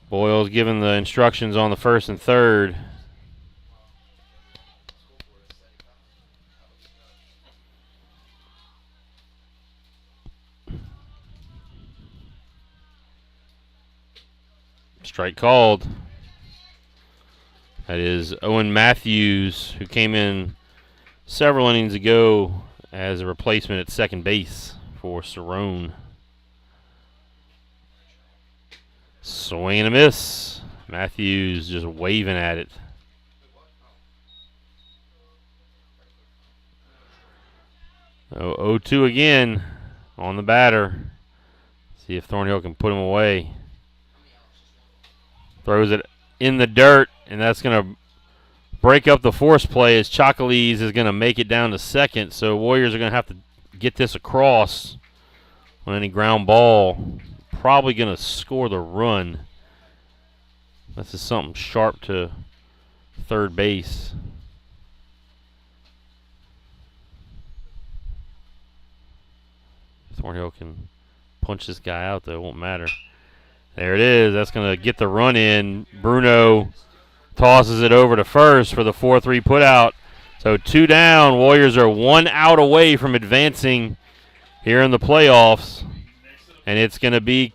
[SPEAKER 1] Boyles giving the instructions on the first and third. Strike called. That is Owen Matthews, who came in several innings ago as a replacement at second base for Cerrone. Swing and a miss. Matthews just waving at it. 0-2 again on the batter. See if Thornhill can put him away. Throws it in the dirt, and that's going to break up the force play as Chocolese is going to make it down to second. So Warriors are going to have to get this across on any ground ball. Probably going to score the run. This is something sharp to third base. Thornhill can punch this guy out, though. It won't matter. There it is. That's going to get the run in. Bruno tosses it over to first for the 4-3 putout. So 2 down. Warriors are 1 out away from advancing here in the playoffs. And it's going to be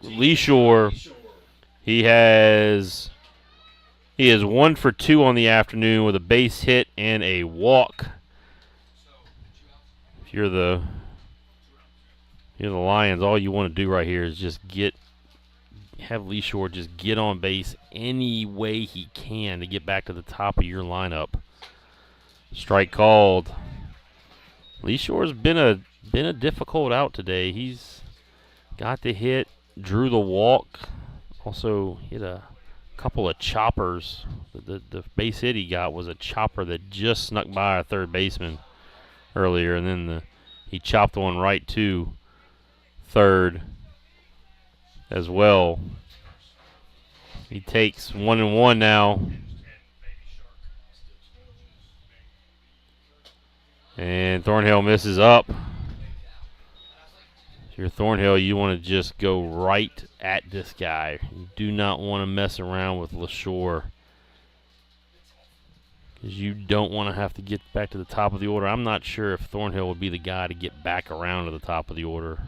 [SPEAKER 1] Leeshore. He is 1 for 2 on the afternoon with a base hit and a walk. If you're the Lions, all you want to do right here is just have Leeshore just get on base any way he can to get back to the top of your lineup. Strike called. Leeshore's been a difficult out today. He's got the hit, drew the walk, also hit a couple of choppers. The base hit he got was a chopper that just snuck by a third baseman earlier, and then he chopped one right to third as well. He takes 1-1 now. And Thornhill misses up. If you're Thornhill, you want to just go right at this guy. You do not want to mess around with LaShore, because you don't want to have to get back to the top of the order. I'm not sure if Thornhill would be the guy to get back around to the top of the order.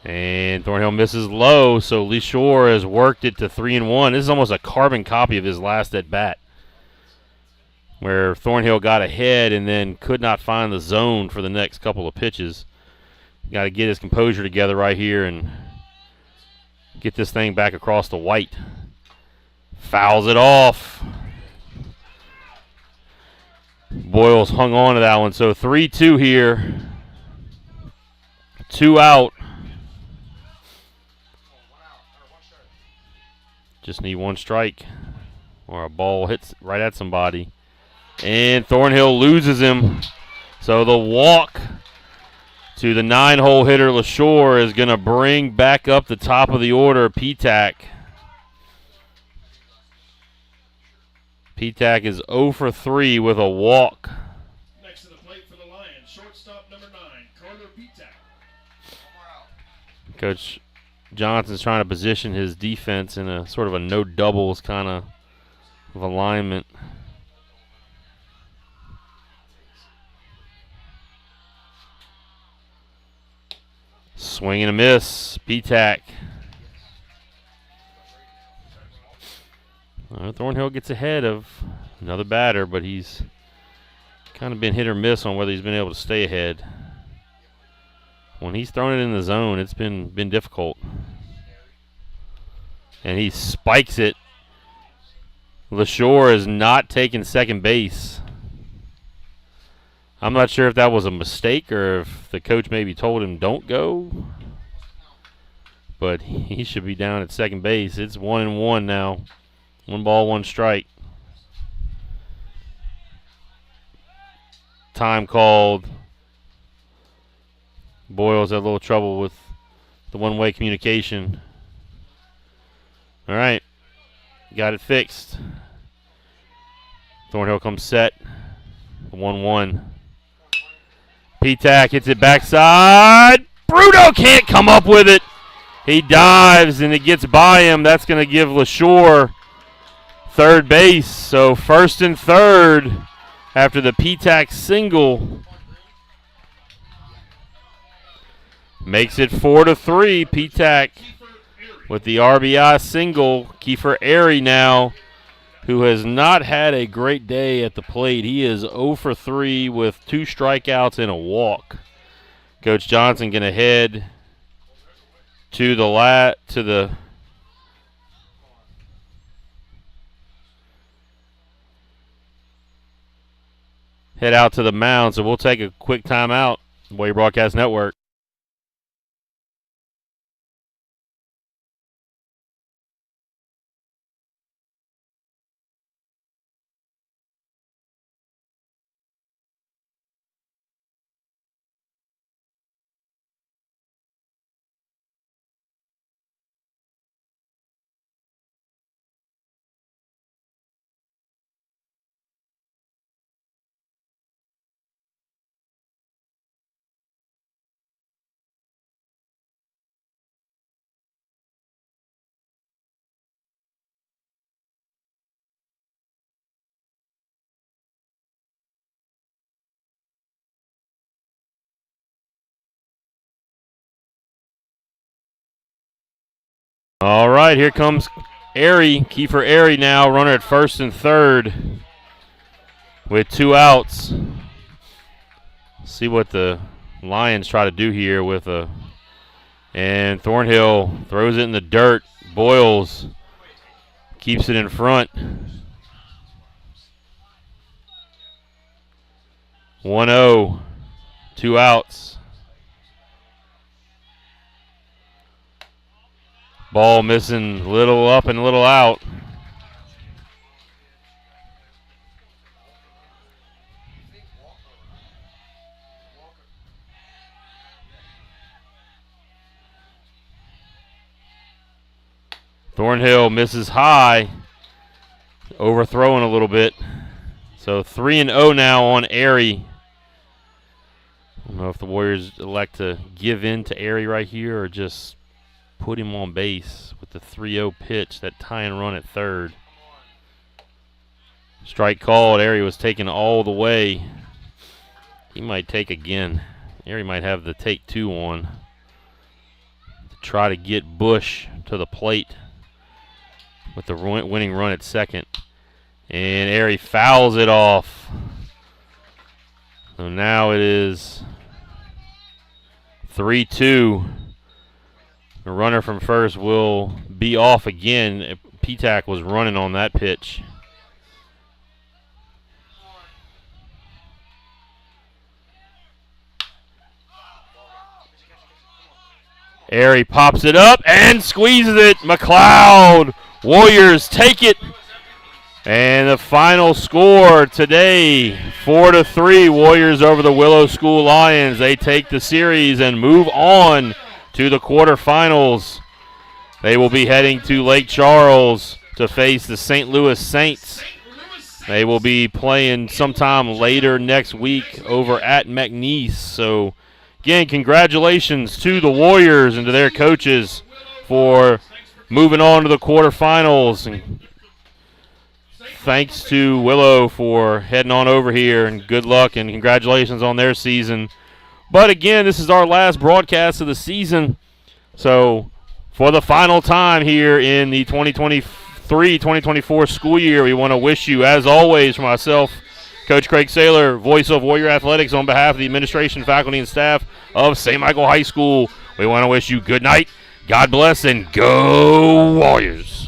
[SPEAKER 1] And Thornhill misses low, so LeShore has worked it to 3-1. This is almost a carbon copy of his last at-bat, where Thornhill got ahead and then could not find the zone for the next couple of pitches. Got to get his composure together right here and get this thing back across the white. Fouls it off. Boyles hung on to that one, so 3-2 here. 2 out. Just need 1 strike, or a ball hits right at somebody. And Thornhill loses him. So the walk to the 9-hole hitter LaShore is going to bring back up the top of the order Petak. Petak is 0 for 3 with a walk.
[SPEAKER 2] Next to the plate for the Lions, shortstop number 9, Carter Petak.
[SPEAKER 1] Coach Johnson's trying to position his defense in a sort of a no doubles kind of alignment. Swing and a miss. Petak. Thornhill gets ahead of another batter, but he's kind of been hit or miss on whether he's been able to stay ahead. When he's thrown it in the zone, it's been difficult. And he spikes it. LaShore is not taking second base. I'm not sure if that was a mistake or if the coach maybe told him don't go. But he should be down at second base. It's 1-1 now. 1 ball, 1 strike. Time called. Boyles had a little trouble with the one-way communication. All right. Got it fixed. Thornhill comes set. 1-1. Petak hits it backside. Bruno can't come up with it. He dives and it gets by him. That's going to give LaShore third base. So first and third after the Petak single. Makes it 4-3. Petak with the RBI single. Kiefer Airy now, who has not had a great day at the plate. He is 0 for 3 with 2 strikeouts and a walk. Coach Johnson going to head to the head out to the mound. So we'll take a quick timeout. Warrior Broadcast Network. All right, here comes Airy, Kiefer Airy now, runner at first and third with 2 outs. See what the Lions try to do here and Thornhill throws it in the dirt. Boyles keeps it in front. 1-0, 2 outs. Ball missing, little up and little out. Thornhill misses high, overthrowing a little bit. So 3-0 now on Airy. I don't know if the Warriors elect to give in to Airy right here or just put him on base with the 3-0 pitch, that tying run at third. Strike called. Airy was taken all the way. He might take again. Airy might have the take 2 on to try to get Bush to the plate with the winning run at second. And Airy fouls it off. So now it is 3-2. The runner from first will be off again. P-Tac was running on that pitch. Airy pops it up and squeezes it. McLeod. Warriors take it. And the final score today, 4-3. Warriors over the Willow School Lions. They take the series and move on to the quarterfinals. They will be heading to Lake Charles to face the St. Louis Saints. They will be playing sometime later next week over at McNeese. So, again, congratulations to the Warriors and to their coaches for moving on to the quarterfinals. And thanks to Willow for heading on over here, and good luck and congratulations on their season. But again, this is our last broadcast of the season. So for the final time here in the 2023-2024 school year, we want to wish you, as always, for myself, Coach Craig Saylor, voice of Warrior Athletics, on behalf of the administration, faculty, and staff of St. Michael High School, we want to wish you good night, God bless, and go Warriors.